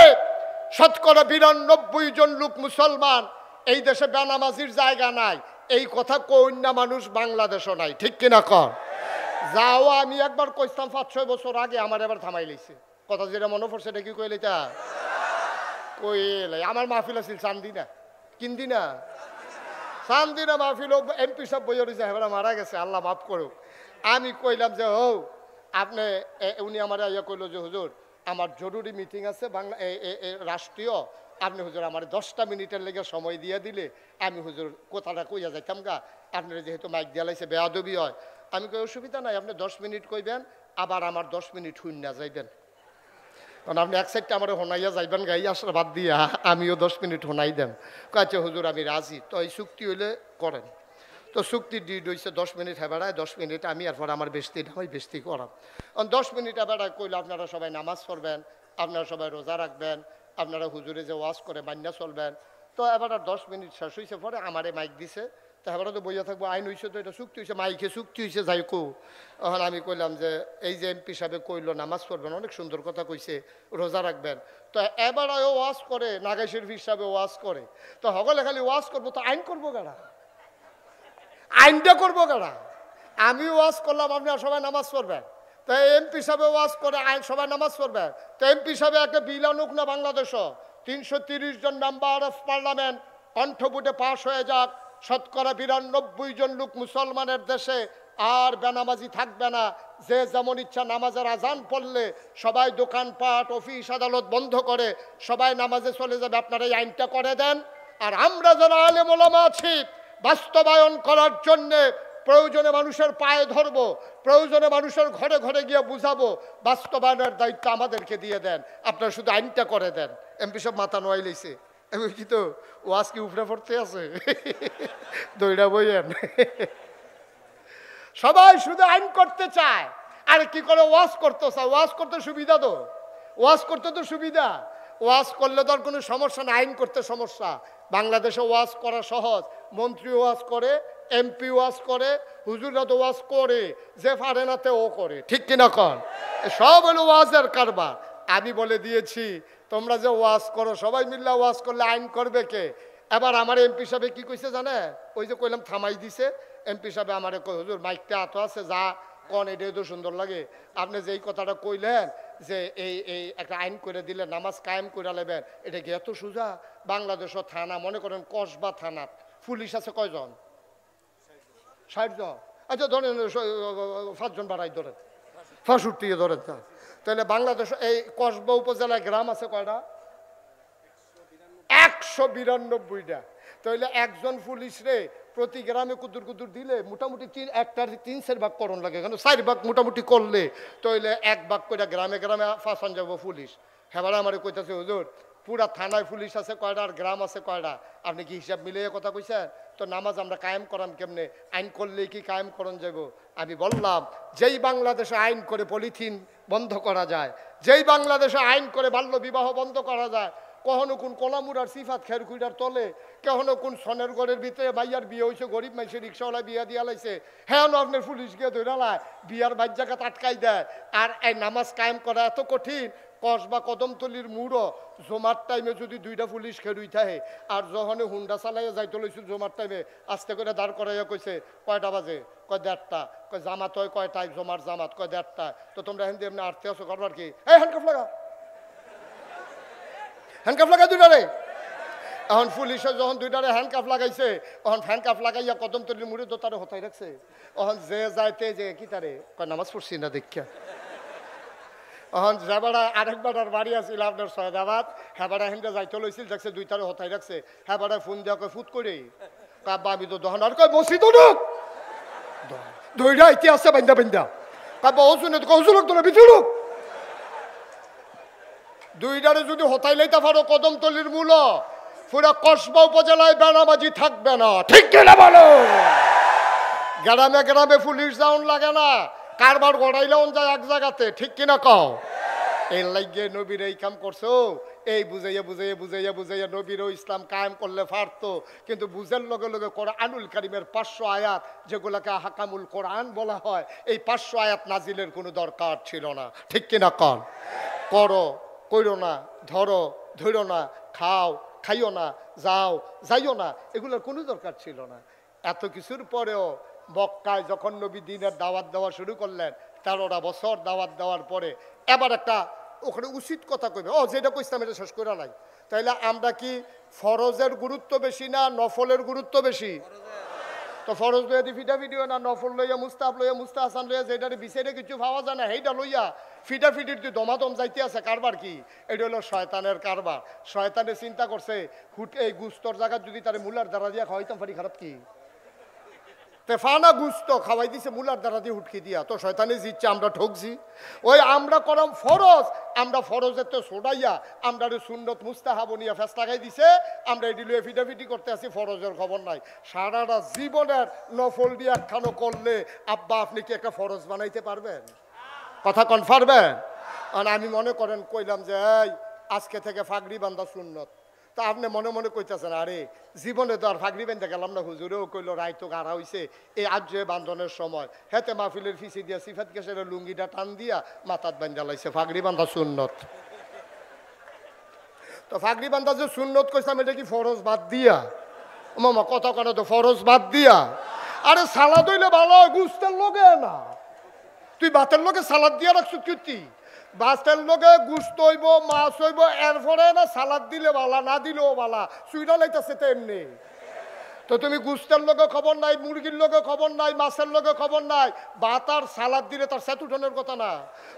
92% জন লোক মুসলমান, এই দেশে বেনামাজির জায়গা নাই, এই কথা কন্যা মানুষ বাংলাদেশও নাই, ঠিক কিনা কর? যাও আমি একবার কইতাম 5-6 বছর আগে, আমার এবার থামাই লইছে কথা, যেটা মনে পড়ছে এটা কি কইলে তা কইলে। আমার মাহফিল আছিল চান্দিনা, কিন্দিনা চান্দিনা মাহফিল, এমপি সব বই রয়েছে, হেবরা মারা গেছে, আল্লাহ মাফ করুক। আমি কইলাম যে হৌ আপনি, উনি আমার ইয়া কইল যে হুজুর আমার জরুরি মিটিং আছে বাংলা রাষ্ট্রীয়, আপনি হুজুর আমার 10টা মিনিটের লেগে সময় দিয়ে দিলে আমি হুজুর কথাটা কইয়া যাইতাম গা, আপনারা যেহেতু মাইক দিয়া লাইছে বেয়াদবি হয়। আমি কই অসুবিধা নাই, আপনি 10 মিনিট কইবেন, আবার আমার 10 মিনিট শুননা যাইবেন, কারণ আপনি এক সাইডটা আমার হোনাইয়া যাইবেন গাই আসার বাদ দিয়া আমিও 10 মিনিট হোনাই দেন। কাছে হুজুর আমি রাজি, তো এই চুক্তি হইলে করেন। তো চুক্তি ডিড হয়েছে 10 মিনিট হেবাড়ায়, 10 মিনিট আমি, এরপর আমার বেস্তি ঢামাই বেস্তি করাম। 10 মিনিট হেবাড়ায় কইলে আপনারা সবাই নামাজ পড়বেন, আপনারা সবাই রোজা রাখবেন, আপনারা হুজুরে যে ওয়াজ করে মান্যা চলবেন। তো এবার 10 মিনিট শেষ হয়েছে, পরে আমারে মাইক দিছে, তো এবার তো বইয়া থাকবো, আইন হয়েছে তো এটা চুক্তি হয়েছে, মাইকে চুক্তি হয়েছে, যাই কো। এখন আমি কইলাম যে এই যে এমপি সাহেব কইলো নামাজ পড়বেন, অনেক সুন্দর কথা কইছে, রোজা রাখবেন, তো এবার ওয়াজ করে, নাগাই শরীফ হিসাবে ওয়াজ করে, তো হগলে খালি ওয়াজ করবো, তো আইন করবো কারা? আইনটা করবো কারা? আমি ওয়াজ করলাম, আপনারা সবাই নামাজ পড়বেন, তো এমপি সাহেব ওয়াজ করে আইন সবাই নামাজ পড়বেন, তো এমপি সাহেব একটা বিল আনুক না বাংলাদেশও, 330 জন মেম্বার অফ পার্লামেন্ট কণ্ঠভোটে পাশ হয়ে যাক, 92% জন লোক মুসলমানের দেশে আর বেনামাজি থাকবে না, যে যেমন ইচ্ছা নামাজের আজান পড়লে সবাই দোকানপাট অফিস আদালত বন্ধ করে সবাই নামাজে চলে যাবে, আপনারা এই আইনটা করে দেন। আর আমরা যারা আলেম ওলামা আছি বাস্তবায়ন করার জন্যে প্রয়োজনে মানুষের পায়ে ধরবো, প্রয়োজনে মানুষের ঘরে ঘরে গিয়ে বুঝাবো, বাস্তবায়নের দায়িত্ব আমাদেরকে দিয়ে দেন, আপনারা শুধু আইনটা করে দেন। এমপি সব মাথা নোয়াই লইছে, আমি কি তো ওয়াজ কি উপরে পড়তে আছে, দইটা বইয়েন। সবাই শুধু আইন করতে চায়, আর কি করে ওয়াজ করতে চায়? ওয়াজ করতে সুবিধা তো, ওয়াজ করতে তো সুবিধা, ওয়াজ করলে তো আর কোনো সমস্যা না, আইন করতে সমস্যা। বাংলাদেশে ওয়াজ করা সহজ, মন্ত্রী ওয়াজ করে, এমপি ওয়াজ করে, হুজুররা তো ওয়াজ করে, যে পারে না তে ও করে, ঠিক কিনা কন? সব হলো ওয়াজের কারবার। আমি বলে দিয়েছি তোমরা যে ওয়াজ করো সবাই মিল্লা ওয়াজ করলে আইন করবে কে? এবার আমার এমপি সাহেব কি কইছে জানে? ওই যে কইলাম থামাই দিছে, এমপি সাহেব আমারে কই হুজুর মাইকটা এত আছে যা কন এটাই তো সুন্দর লাগে, আপনি যেই কথাটা কইলেন যে এই এই একটা আইন করে দিলে নামাজ কায়েম করে নেবেন, এটা কি এত সোজা? বাংলাদেশও থানা মনে করেন কসবা থানা পুলিশ আছে কয়জন? 60 জন। আচ্ছা ধরেন 5 জন বাড়াই ধরেন, 65 ধরেন। তাহলে বাংলাদেশ এই কসবা উপজেলায় গ্রাম আছে কয়টা? 192টা। তাহলে একজন পুলিশ রে প্রতি গ্রামে কুদুর কুদুর দিলে মোটামুটি একটার 3 ভাগ করণ লাগে, কেন 4 ভাগ মোটামুটি করলে তাহলে 1 ভাগ করে গ্রামে গ্রামে ফাঁসান যাবো পুলিশ। হ্যাঁ আমার কইতাছে হুজুর পুরা থানায় পুলিশ আছে কয়টা আর গ্রাম আছে কয়টা, আপনি কি হিসাব মিলিয়ে কথা কইছেন? তো নামাজ আমরা কায়েম করাম কেমনে? আইন করলে কি কায়েম করন যাব? আমি বললাম যেই বাংলাদেশে আইন করে পলিথিন বন্ধ করা যায়, যেই বাংলাদেশে আইন করে বাল্য বিবাহ বন্ধ করা যায়, কখনো কোন কলামুরার সিফাত খের কুইটার তলে, কখনো কোন সনের ঘরের ভিতরে মাইয়ার বিয়ে হয়েছে, গরিব মাইসে রিক্সাওয়ালা বিয়া দিয়া লাইছে, হ্যাঁ আপনার পুলিশ গিয়ে ধরে লায় বিয়ার বাইর জায়গা আটকাই দেয়। আর এই নামাজ কায়েম করা এত কঠিন, কসবা কদমতলির মুড়ো জমার টাইমে যদি 2টা পুলিশ খেরুই থাকে, আর যখন হুন্ডা চালাইয়া যাইতে লইছিল জমার টাইমে আস্তে করে দাঁড় করাইয়া কইছে কয়টা বাজে? কয় 1:30টা। কয় জামাত হয় কয়টায়? জমার জামাত কয় 1:30টা। তো তোমরা হেন এমনি আটতে আসো করবার কি? এই হ্যান্ডকাফ লাগা, হ্যান্ডকাফ লাগা 2টারে। এখন পুলিশে যখন 2টারে হ্যান্ডকাফ লাগাইছে, তখন হ্যান্ডকাফ লাগাইয়া কদমতলির মুড়ে দোতারে হতাই রাখছে। তখন যে যাইতে যে কি তারে কয় নামাজ পড়ছি না দেখা। এখন যেবাড়া আরেক বাড়ার বাড়ি আছিল আপনার সয়দাবাদ, হ্যাঁ হেনটা যাইতে লইছিল, দেখছে 2টারে হতাই রাখছে। হ্যাঁ ফোন দেওয়া কয় ফুট করে কাব্বা আমি তো দহন আর কয় মসজিদ ধৈরা ইতি আছে বান্ধা বান্ধা কাব্বা ও শুনে কৌশলক তোরা বিচুলুক 2টারে যদি হতাই লাইতে পারো কদমতলির মূল পুরা কসবা উপজেলায় বেনাবাজি থাকবে না, ঠিক কিনা বলো? গ্রামে গ্রামে পুলিশ যাওন লাগে না, কারবার গড়াইলেও যায় এক জায়গাতে, ঠিক কিনা কও? এই লাগিয়ে নবীর এই কাম করছো, এই বুঝাইয়া বুঝাইয়া বুঝাইয়া বুঝাইয়া নবীর ইসলাম কায়েম করলে পারতো, কিন্তু বুঝের লগে লগে কোরআনুল কারীমের 500 আয়াত যেগুলোকে হাকামুল কোরআন বলা হয়, এই 500 আয়াত নাজিলের কোনো দরকার ছিল না, ঠিক কিনা কন? করো কইরো না, ধরো ধরো না, খাও খাইও না, যাও যাইও না, এগুলোর কোনো দরকার ছিল না। এত কিছুর পরেও মক্কায় যখন নবী দ্বীনের দাওয়াত দেওয়া শুরু করলেন, 13টা বছর দাওয়াত দেওয়ার পরে এবার একটা ওখানে উচিত কথা কইবে, ও যেটা কইতাম এটা শেষ করে নাই। তাইলে আমরা কি ফরজের গুরুত্ব বেশি না নফলের গুরুত্ব বেশি? তো ফরজ লইয়া দি ফিটা ভিডিও না, নফল লইয়া মুস্তাহাব লইয়া মুস্তাহাসান লইয়া যেটারে বিচারে কিছু পাওয়া যায় না সেইটা লইয়া ফিটা ফিটির তুই দমাদম যাইতে আছে, কারবার কি? এটা হলো শয়তানের কারবার। শয়তানে চিন্তা করছে এই গুস্তর জায়গা যদি তার মুলার দ্বারা দিয়া খাওয়াইতাম পারি, খারাপ কি? তেফানা গুস্ত খাওয়াই দিছে মুলার দ্বারা দিয়ে হুটকি দিয়া, তো শয়তানে জিতছে, আমরা ঠকছি। ওই আমরা করম ফরজ, আমরা ফরজের তো সোডাইয়া আমরা সুন্নত মুস্তাহাব নিয়ে ফেস লাগাই দিছে, আমরা এটি লুয়ে ফিটাফিটি করতে আসি, ফরজের খবর নাই। সারাটা জীবনের নফল দিয়ে একখানো করলে আব্বা আপনি কি একটা ফরজ বানাইতে পারবেন? কথা কন পারবেন? আর আমি মনে করেন কইলাম যে এই আজকে থেকে ফাগড়ি বান্ধা সুন্নত, তা আপনি মনে মনে কইতেছেন আরে জীবনে তো আর ফাগড়ি বান্ধা গেলাম না, হুজুরেও কইলো রায়তো গাড়া হইছে এই আজ বান্ধনের সময়, হেতে মাহফিলের ফিসি দিয়া সিফাত কেসের লুঙ্গিটা টান দিয়া মাথাত বান্ধা লাইছে, ফাগড়ি বান্ধা সুন্নত। তো ফাগড়ি বান্ধা যে সুন্নত কইছিলাম এটা কি ফরজ বাদ দিয়া? মামা কথা কেন তো ফরজ বাদ দিয়া? আরে সালাদ হইলে ভালো হয়, গুস্তের লগে না, তুই ভাতের লগে সালাদ দিয়া রাখছো কীর্তি, ভাতের লগে গুস্ত হইব মাছ হইব, এরপরে না সালাদ দিলে বালা না দিলেও বালা, সুইটা লাইতেছে তো এমনি। তো তুমি গুস্তের লগে খবর নাই, মুরগির লগে খবর নাই, মাছের লগে খবর নাই, ভাত আর সালাদ দিলে তার সেতু উঠানোর কথা না।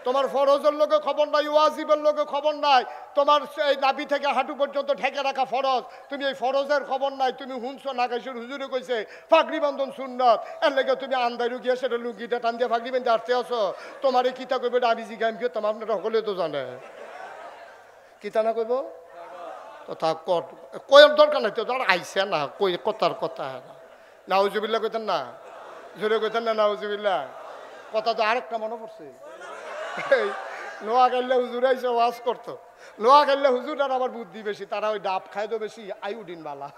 তোমার ফরজের লগে খবর নাই, ওয়াজিবের লগে খবর নাই, তোমার এই নাভি থেকে হাঁটু পর্যন্ত ঢেকে রাখা ফরজ, তুমি এই ফরজের খবর নাই, তুমি হুনছো না গাইছের হুজুরে কইছে ফাগড়ি বান্ধন সুন্নত, এর লেগে তুমি আন্দাইরু গিয়ে সেটা লুঙ্গিটা টান দিয়ে ফাগড়ি বান্ধে আসতে আসো, তোমার এই কিতা কইবে আমি জিগাম কি তোমার আপনারা সকলে তো জানে কিতা না কইব কথা কয়ের দরকার নাই তো, ধর আইসে না কই কথার কথা নাউজুবিল্লা কইতেন না, জোরে কইতেন না নাউজুবিল্লা। কথা তো আরেকটা মনে পড়ছে, নোয়াখালী হুজুর আইসে ওয়াজ করতো, নোয়াখালী হুজুর আর আবার বুদ্ধি বেশি, তারা ওই ডাব খাইতো বেশি, আইউডিন বালা।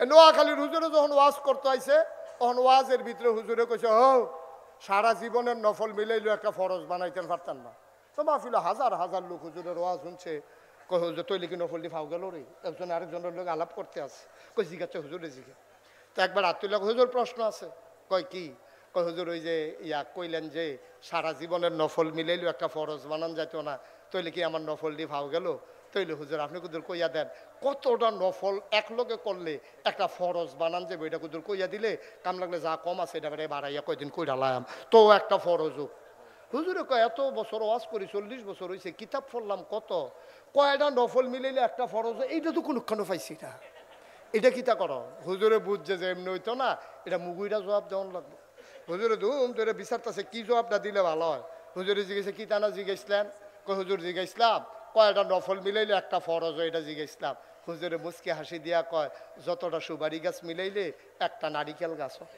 নোয়াখালীর হুজুরে যখন ওয়াজ করতে আইসে তখন ওয়াজের ভিতরে হুজুরে কইছে ও সারা জীবনের নফল মিলাইলেও একটা ফরজ বানাইতেন পারতেন না। তো মাহফিলে হাজার হাজার লোক হুজুরের ওয়াজ শুনছে, কই হুজুর তৈলি কি নফল দি ফাও গেল রে, একজন আরেকজনের লোক আলাপ করতে আছে, কই জিজ্ঞাসা হুজুরে জিজ্ঞে। তো একবার আত্মীয় হুজুর প্রশ্ন আছে, কয় কি, কয় হুজুর ওই যে কইলেন যে সারা জীবনের নফল মিলাইলেও একটা ফরজ বানান যাইতো না, তৈলে কি আমার নফল দি ফাও গেল? তৈলে হুজুর আপনি কুদুর কইয়া দেন কতটা নফল এক লগে করলে একটা ফরজ বানান যাবে, এটা কুদুর কইয়া দিলে কাম লাগলে যা কম আছে এটা বাড়াইয়া কয়দিন কইরা লায়াম, তো একটা ফরজ হোক। হুজুরে কয় এত বছর ওয়াজ করি 40 বছর হয়েছে, কিতাব পড়লাম কত, কয়টা নফল মিলাইলে একটা ফরজ, এইটা তো কোনখানে পাইছি না, এটা কিতা করো? হুজুরে বুঝছে যে এমনি হইতো না, এটা মুগুইটা জবাব দেওয়ান লাগবে। হুজুরে ধুম ধরে বিচারতেছে কি জবাবটা দিলে ভালো হয়। হুজুরে জিজ্ঞেসে কি টানা জিজ্ঞেসলেন? কয় হুজুর জিজ্ঞেসলাম কয়টা নফল মিলাইলে একটা ফরজ, এটা জিজ্ঞেসলাম। হুজুরে মুচকি হাসি দিয়া কয় যতটা সুপারি গাছ মিলাইলে একটা নারিকেল গাছ হয়।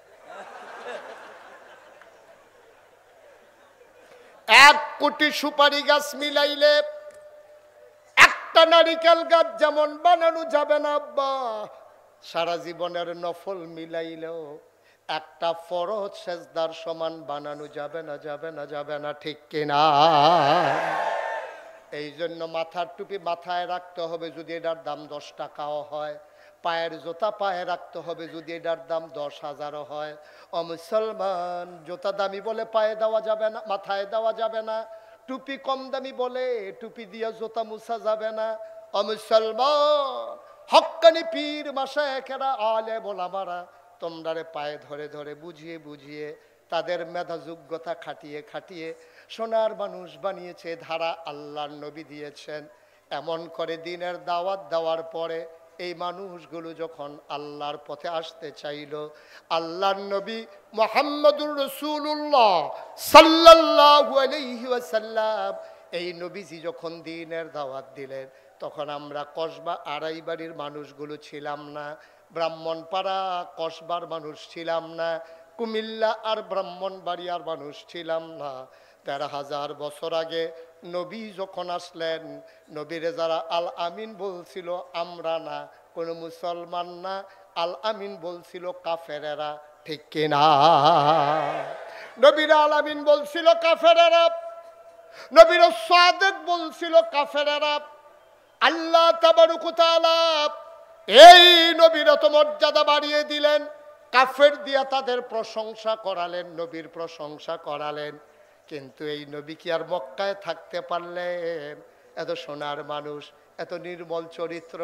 1 কোটি সুপারি গাছ মিলাইলে একটা নারিকেল গাছ যেমন বানানো যাবে না আব্বা, সারা জীবনের নফল মিলাইলেও একটা ফরজ সেজদার সমান বানানো যাবে না, যাবে না, যাবে না, ঠিক কিনা? এই জন্য মাথার টুপি মাথায় রাখতে হবে যদি এটার দাম 10 টাকাও হয়, পায়ের জুতা পায়ে রাখতে হবে যদি এটার দাম 10,000ও হয়। ও মুসলমান, জুতা দামি বলে পায়ে দেওয়া যাবে না, মাথায় দেওয়া যাবে না। টুপি কম দামি বলে টুপি দিয়ে জুতা মুছা যাবে না। ও মুসলমান, হক্কানি পীর মাশায়েখেরা আলেম ওলামারা তোমরারে পায়ে ধরে ধরে বুঝিয়ে বুঝিয়ে তাদের মেধা যোগ্যতা খাটিয়ে খাটিয়ে সোনার মানুষ বানিয়েছে, ধারা আল্লাহর নবী দিয়েছেন। এমন করে দিনের দাওয়াত দেওয়ার পরে এই মানুষগুলো যখন আল্লাহর পথে আসতে চাইল, আল্লাহর নবী মুহাম্মদুর রাসূলুল্লাহ সাল্লাল্লাহু আলাইহি ওয়াসাল্লাম এই নবীজি যখন দিনের দাওয়াত দিলেন, তখন আমরা কসবা আড়াই বাড়ির মানুষগুলো ছিলাম না, ব্রাহ্মণপাড়া কসবার মানুষ ছিলাম না, কুমিল্লা আর ব্রাহ্মণবাড়িয়ার মানুষ ছিলাম না। 13,000 বছর আগে নবী যখন আসলেন, নবীরে যারা আল আমিন বলছিল আমরা না, কোনো মুসলমান না, আল আমিন বলছিল কাফেরেরা, ঠিক কিনা? নবীরা আল আমিন বলছিল কাফেরেরা, নবীর সাদেক বলছিল কাফেরেরা। আল্লাহ তাবারক ওয়া তাআলা এই নবীর তো মর্যাদা বাড়িয়ে দিলেন, কাফের দিয়া তাদের প্রশংসা করালেন, নবীর প্রশংসা করালেন। কিন্তু এই নবী কি আর মক্কায় থাকতে পারলেন? এত সোনার মানুষ, এত নির্মল চরিত্র,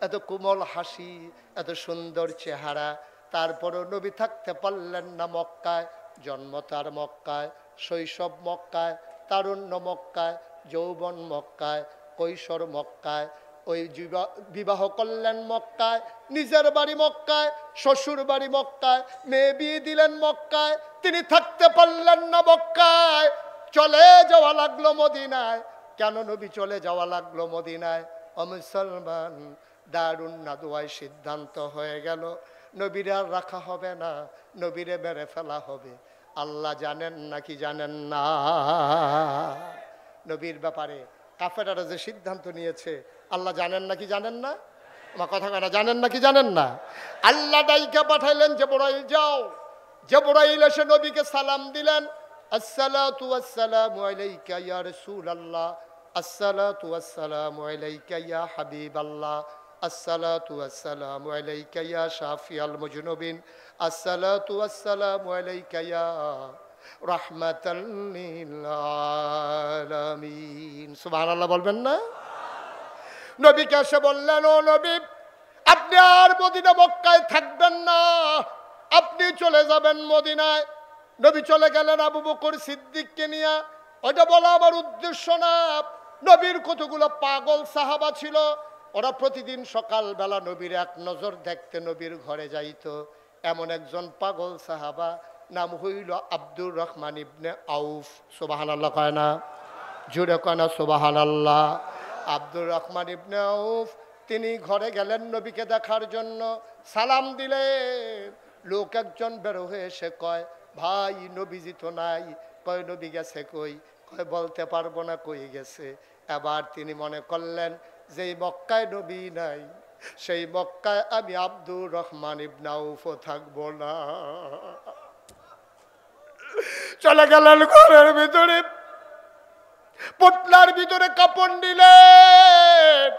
এত কোমল হাসি, এত সুন্দর চেহারা, তারপরও নবী থাকতে পারলেন না মক্কায়। জন্ম তার মক্কায়, শৈশব মক্কায়, তারুণ্য মক্কায়, যৌবন মক্কায়, কৈশোর মক্কায়, ওই বিবাহ করলেন মক্কায়, নিজের বাড়ি মক্কায়, শ্বশুর বাড়ি মক্কায়, মেয়ে বিয়ে দিলেন মক্কায়, তিনি থাকতে পারলেন না মক্কায়, চলে যাওয়া লাগলো মদিনায়। কেন নবী চলে যাওয়া লাগলো মদিনায়? ও মুসলমান, দারুন নাদুয়ায় সিদ্ধান্ত হয়ে গেল নবীরে আর রাখা হবে না, নবীরে মেরে ফেলা হবে। আল্লাহ জানেন নাকি জানেন না? নবীর ব্যাপারে কাফেররা যে সিদ্ধান্ত নিয়েছে আল্লাহ জানেন নাকি জানেন না? আমার কথা কেনা, জানেন নাকি জানেন না? আল্লাহ ডাইকা পাঠাইলেন জিবরাইল, যাও। জিবরাইল এসে নবীকে সালাম দিলেন, আসসালাতু ওয়াসসালামু আলাইকা ইয়া রাসূলুল্লাহ, আসসালাতু ওয়াসসালামু আলাইকা ইয়া হাবিবাল্লাহ, আসসালাতু ওয়াসসালামু আলাইকা ইয়া শাফিয়াল মুজনুবিন, আসসালাতু ওয়াসসালামু আলাইকা ইয়া রাহমাতাল লিল আলামিন। সুবহানাল্লাহ বলবেন না? নবীকে এসে বললেন, ও নবী, আপনি আর মদিনা মক্কায় থাকবেন না, আপনি চলে যাবেন মদিনায়। নবী চলে গেলেন আবু বকর সিদ্দিককে নিয়ে। ওটা বলা আমার উদ্দেশ্য না। নবীর কতগুলো পাগল সাহাবা ছিল, ওরা প্রতিদিন সকালবেলা নবীর এক নজর দেখতে নবীর ঘরে যাইতো। এমন একজন পাগল সাহাবা, নাম হইল আব্দুর রহমান ইবনে আউফ। সুবহানাল্লাহ কয় না? জুড়ে কয় না সুবহানাল্লাহ? আব্দুর রহমান ইবনে আউফ তিনি ঘরে গেলেন নবীকে দেখার জন্য, সালাম দিলেন। লোক একজন বের হয়ে এসে কয়, ভাই নবীজি তো নাই। কয় নবী গেছে কই? কয় বলতে পারবো না কই গেছে। এবার তিনি মনে করলেন যেই মক্কায় নবী নাই, সেই মক্কায় আমি আব্দুর রহমান ইবনে আউফও থাকবো না। চলে গেলেন ঘরের ভিতরে। পোটলার ভিতরে কাপড় নিলেন,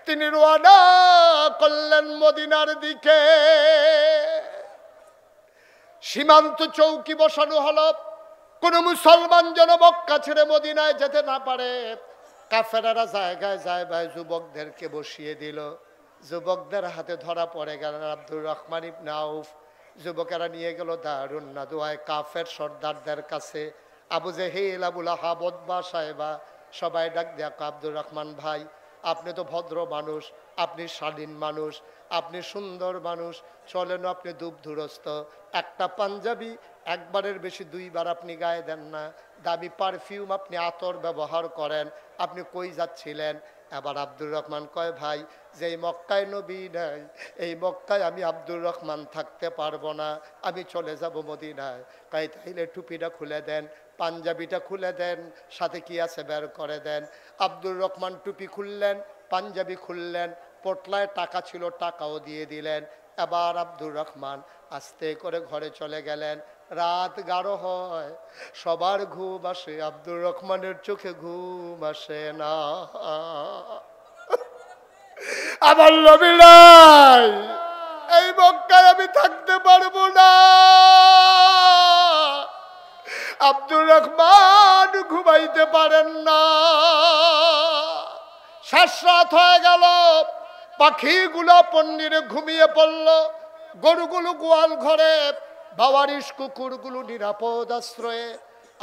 তিনি রওনা করলেন মদিনার দিকে। সীমান্ত চৌকি বসানো হলো, কোন মুসলমান যেন মক্কা ছেড়ে মদিনায় যেতে না পারে। কাফেরারা জায়গায় জায়গায় যুবকদেরকে বসিয়ে দিল। যুবকদের হাতে ধরা পড়ে গেলেন আব্দুর রহমান ইবনে আউফ। যুবকেরা নিয়ে গেল দারুন নাদওয়ায় কাফের সর্দারদের কাছে। আবু জেহেল, আবুল আহাব, উতবা সাহেবা সবাই ডাক দেয়া, আব্দুর রহমান ভাই, আপনি তো ভদ্র মানুষ, আপনি শালীন মানুষ, আপনি সুন্দর মানুষ, চলেন আপনি দুবধুরস্ত, একটা পাঞ্জাবি একবারের বেশি দুইবার আপনি গায়ে দেন না, দামি পারফিউম আপনি আতর ব্যবহার করেন, আপনি কই যাচ্ছিলেন? এবার আব্দুর রহমান কয়, ভাই যেই মক্কায় নবী নাই, এই মক্কায় আমি আব্দুর রহমান থাকতে পারবো না, আমি চলে যাব মদিনায়। কয় তাইলে টুপিটা খুলে দেন, পাঞ্জাবিটা খুলে দেন, সাথে কি আছে বের করে দেন। আব্দুর রহমান টুপি খুললেন, পাঞ্জাবি খুললেন, পোটলায় টাকা ছিল টাকাও দিয়ে দিলেন। এবার আব্দুর রহমান আস্তে করে ঘরে চলে গেলেন। রাত গাঢ় হয়, সবার ঘুম আসে, আব্দুর রহমানের চোখে ঘুম আসে না। আমার নবী নাই, এই মক্কায় আমি থাকতে পারবো না। আব্দুর রহমান ঘুমাইতে পারেন না। শেষ রাত হয়ে গেল, পাখিগুলো পন্ডিরে ঘুমিয়ে পড়ল, গরুগুলো গোয়াল ঘরে, বাওয়ারিশ কুকুরগুলো নিরাপদ আশ্রয়ে।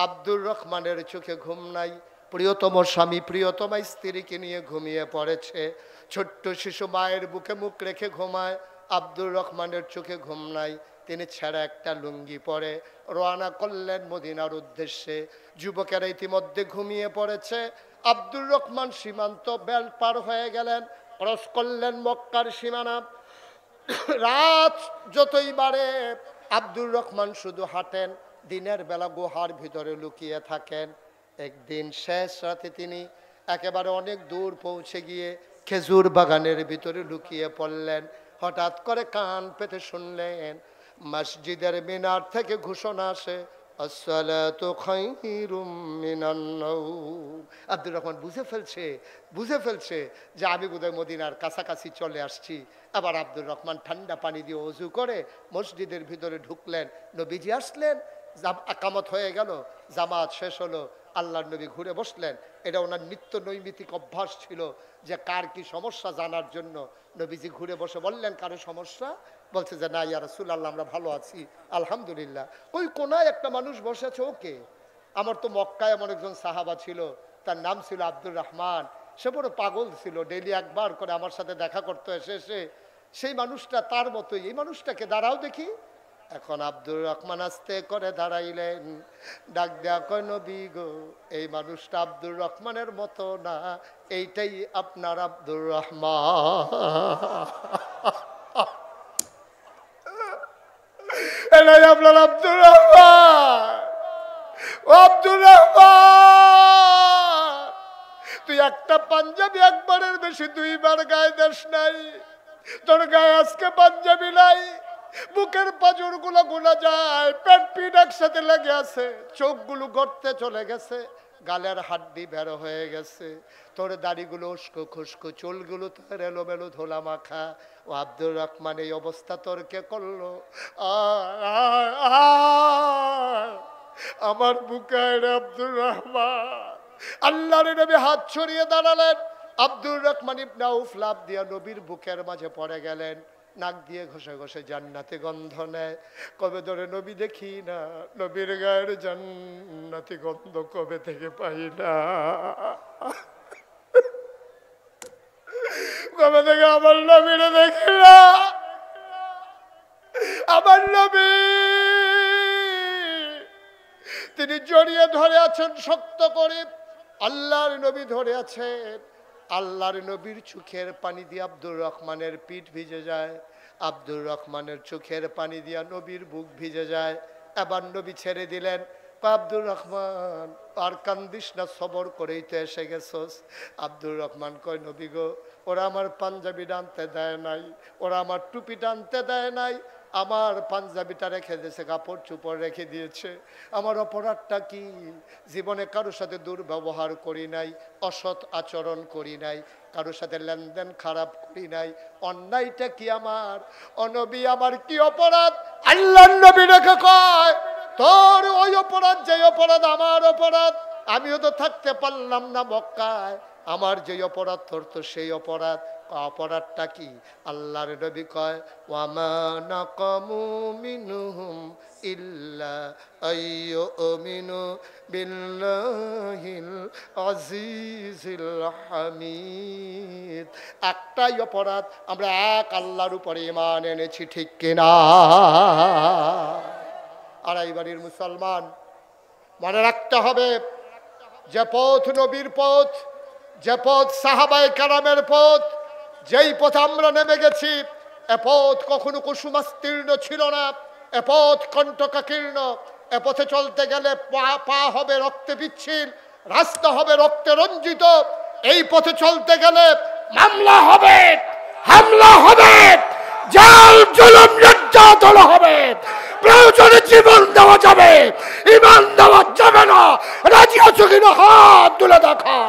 আব্দুর রহমানের চোখে ঘুম নাই। প্রিয়তম স্বামী প্রিয়তমা স্ত্রীকে নিয়ে ঘুমিয়ে পড়েছে। ছোট্ট শিশু মায়ের বুকে মুখ রেখে ঘুমায়। আব্দুর রহমানের চোখে ঘুম নাই। তিনি ছেঁড়া একটা লুঙ্গি পরে রওনা করলেন মদিনার উদ্দেশ্যে। যুবকেরা ইতিমধ্যে ঘুমিয়ে পড়েছে। আব্দুর রহমান সীমান্ত বেল পার হয়ে গেলেন, ক্রস করলেন মক্কার সীমানা। রাত যতই বাড়ে আব্দুর রহমান শুধু হাঁটেন, দিনের বেলা গুহার ভিতরে লুকিয়ে থাকেন। একদিন শেষ রাতে তিনি একেবারে অনেক দূর পৌঁছে গিয়ে খেজুর বাগানের ভিতরে লুকিয়ে পড়লেন। হঠাৎ করে কান পেতে শুনলেন মসজিদের মিনার থেকে ঘোষণা আসে, আসসালাতু খায়রুম মিনান নাওম। আব্দুর রহমান বুঝে ফেলছে যে আমি বোধহয় মদিনার কাছাকাছি চলে আসছি। আবার আব্দুর রহমান ঠান্ডা পানি দিয়ে ওযু করে মসজিদের ভিতরে ঢুকলেন। নবীজি আসলেন, আকামত হয়ে গেল, জামাত শেষ হলো, আল্লাহর নবী ঘুরে বসলেন। এটা ওনার নিত্য নৈমিত্তিক অভ্যাস ছিল যে কার কি সমস্যা জানার জন্য নবীজি ঘুরে বসে বললেন, কারো সমস্যা? বলছে যে না ইয়া রাসূলুল্লাহ, আমরা ভালো আছি আলহামদুলিল্লাহ। ওই কোনায় একটা মানুষ বসে আছে, ওকে। আমার তো মক্কায় এমন একজন সাহাবা ছিল, তার নাম ছিল আব্দুর রহমান। সে বড় পাগল ছিল, ডেইলি একবার করে আমার সাথে দেখা করতে এসে সেই মানুষটা তার মতোই, এই মানুষটাকে দাঁড়াও দেখি। এখন আব্দুর রহমান আস্তে করে দাঁড়াইলেন, ডাক দেয়া কয়, নবী গো, এই মানুষটা আব্দুর রহমানের মতো না, এইটাই আপনার আব্দুর রহমান। এটাই আপনার আব্দুর রহমান। আব্দুর রহমান, তুই একটা পাঞ্জাবি একবারের বেশি দুইবার গায়ে দেশ নাই, তোর গায়ে আজকে পাঞ্জাবি নাই, বুকের পাজর গুলো গোনা যায়, পেট পিঠ একসাথে লেগে আছে, চোখগুলো গড়তে চলে গেছে, গালের হাড্ডি বের হয়ে গেছে, তোর দাড়িগুলো উস্কো খুস্কো, চুলগুলো তোর এলোমেলো ধোলা মাখা। ও আব্দুর রহমান, এই অবস্থা তোর কে করলো? আমার বুকে আব্দুর রহমান। আল্লাহর নবী হাত ছড়িয়ে দাঁড়ালেন। আব্দুর রহমান ইবনে আউফ লাফ দিয়া নবীর বুকের মাঝে পড়ে গেলেন। নাক দিয়ে ঘষে ঘষে জান্নাতি গন্ধ নেয়। কবে ধরে নবী দেখি না, নবীর গায়ের জান্নাতি গন্ধ কবে থেকে পাই না। কবে থেকে আমার নবীরে দেখি না। আমার নবী তিনি জড়িয়ে ধরে আছেন শক্ত করে। আল্লাহর নবী ধরে আছেন। আল্লাহর নবীর চোখের পানি দিয়ে আব্দুর রহমানের পিঠ ভিজে যায়, আব্দুর রহমানের চোখের পানি দিয়া নবীর বুক ভিজে যায়। এবার নবী ছেড়ে দিলেন। আব্দুর রহমান, আর কান্দিস না, সবর করেই তো এসে গেছস। আব্দুর রহমান কয়, নবী গো, ওরা আমার পাঞ্জাবি টানতে দেয় নাই, ওরা আমার টুপি টানতে দেয় নাই, আমার পাঞ্জাবিটা রেখে দিয়েছে, কাপড় চোপড় রেখে দিয়েছে। আমার অপরাধটা কি? জীবনে কারোর সাথে দুর্ব্যবহার করি নাই, অসৎ আচরণ করি নাই, কারোর সাথে লেনদেন খারাপ করি নাই। অন্যায়টা কি আমার? ও নবী, আমার কি অপরাধ? আল্লাহর নবী রেখে কয়, তোর ওই অপরাধ, যে অপরাধ আমার অপরাধ। আমিও তো থাকতে পারলাম না মক্কায়, আমার যে অপরাধ তোর তো সেই অপরাধ। অপরাধটা কি? আল্লাহর নবী কয়, ওয়ামা নাকামু মিনহুম ইল্লা আইয়ুমিনু বিল্লাহিল আজিজিল হামিদ। একটাই অপরাধ, আমরা এক আল্লাহর উপরে ঈমান এনেছি, ঠিক কিনা? আড়াই বাড়ির মুসলমান, মনে রাখতে হবে, যে পথ নবীর পথ, যে পথ সাহাবায়ে কেরামের পথ, যেই পথে আমরা নেমে গেছি, এ পথ কখনো কুসুমাস্তীর্ণ ছিল না, এ পথ কণ্টকাকীর্ণ। এ পথে চলতে গেলে পা হবে রক্তে পিচ্ছিল, রাস্তা হবে রক্তে রঞ্জিত। এই পথে চলতে গেলে মামলা হবে, হামলা হবে, জাল জুলুম নির্যাতন হবে, প্রয়োজনে জীবন দেওয়া যাবে, ঈমান দেওয়া যাবে না। রাজি আছো কিনা হাত তুলে দেখা।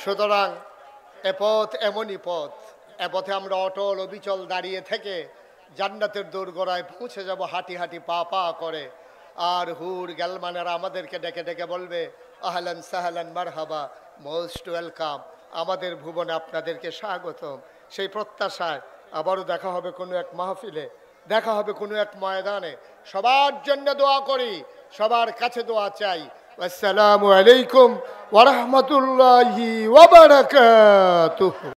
সুতরাং এ পথ এমনই পথ, এ পথে আমরা অটল অবিচল দাঁড়িয়ে থেকে জান্নাতের দোরগোড়ায় পৌঁছে যাব হাঁটি হাঁটি পা পা করে। আর হুর গেলমানেরা আমাদেরকে ডেকে ডেকে বলবে, আহলান সাহলান মারহাবা, মোস্ট ওয়েলকাম, আমাদের ভুবনে আপনাদেরকে স্বাগতম। সেই প্রত্যাশায় আবারও দেখা হবে কোনো এক মাহফিলে, দেখা হবে কোনো এক ময়দানে। সবার জন্য দোয়া করি, সবার কাছে দোয়া চাই। আসসালামু আলাইকুম ওয়া রাহমাতুল্লাহি ওয়া বারাকাতুহু।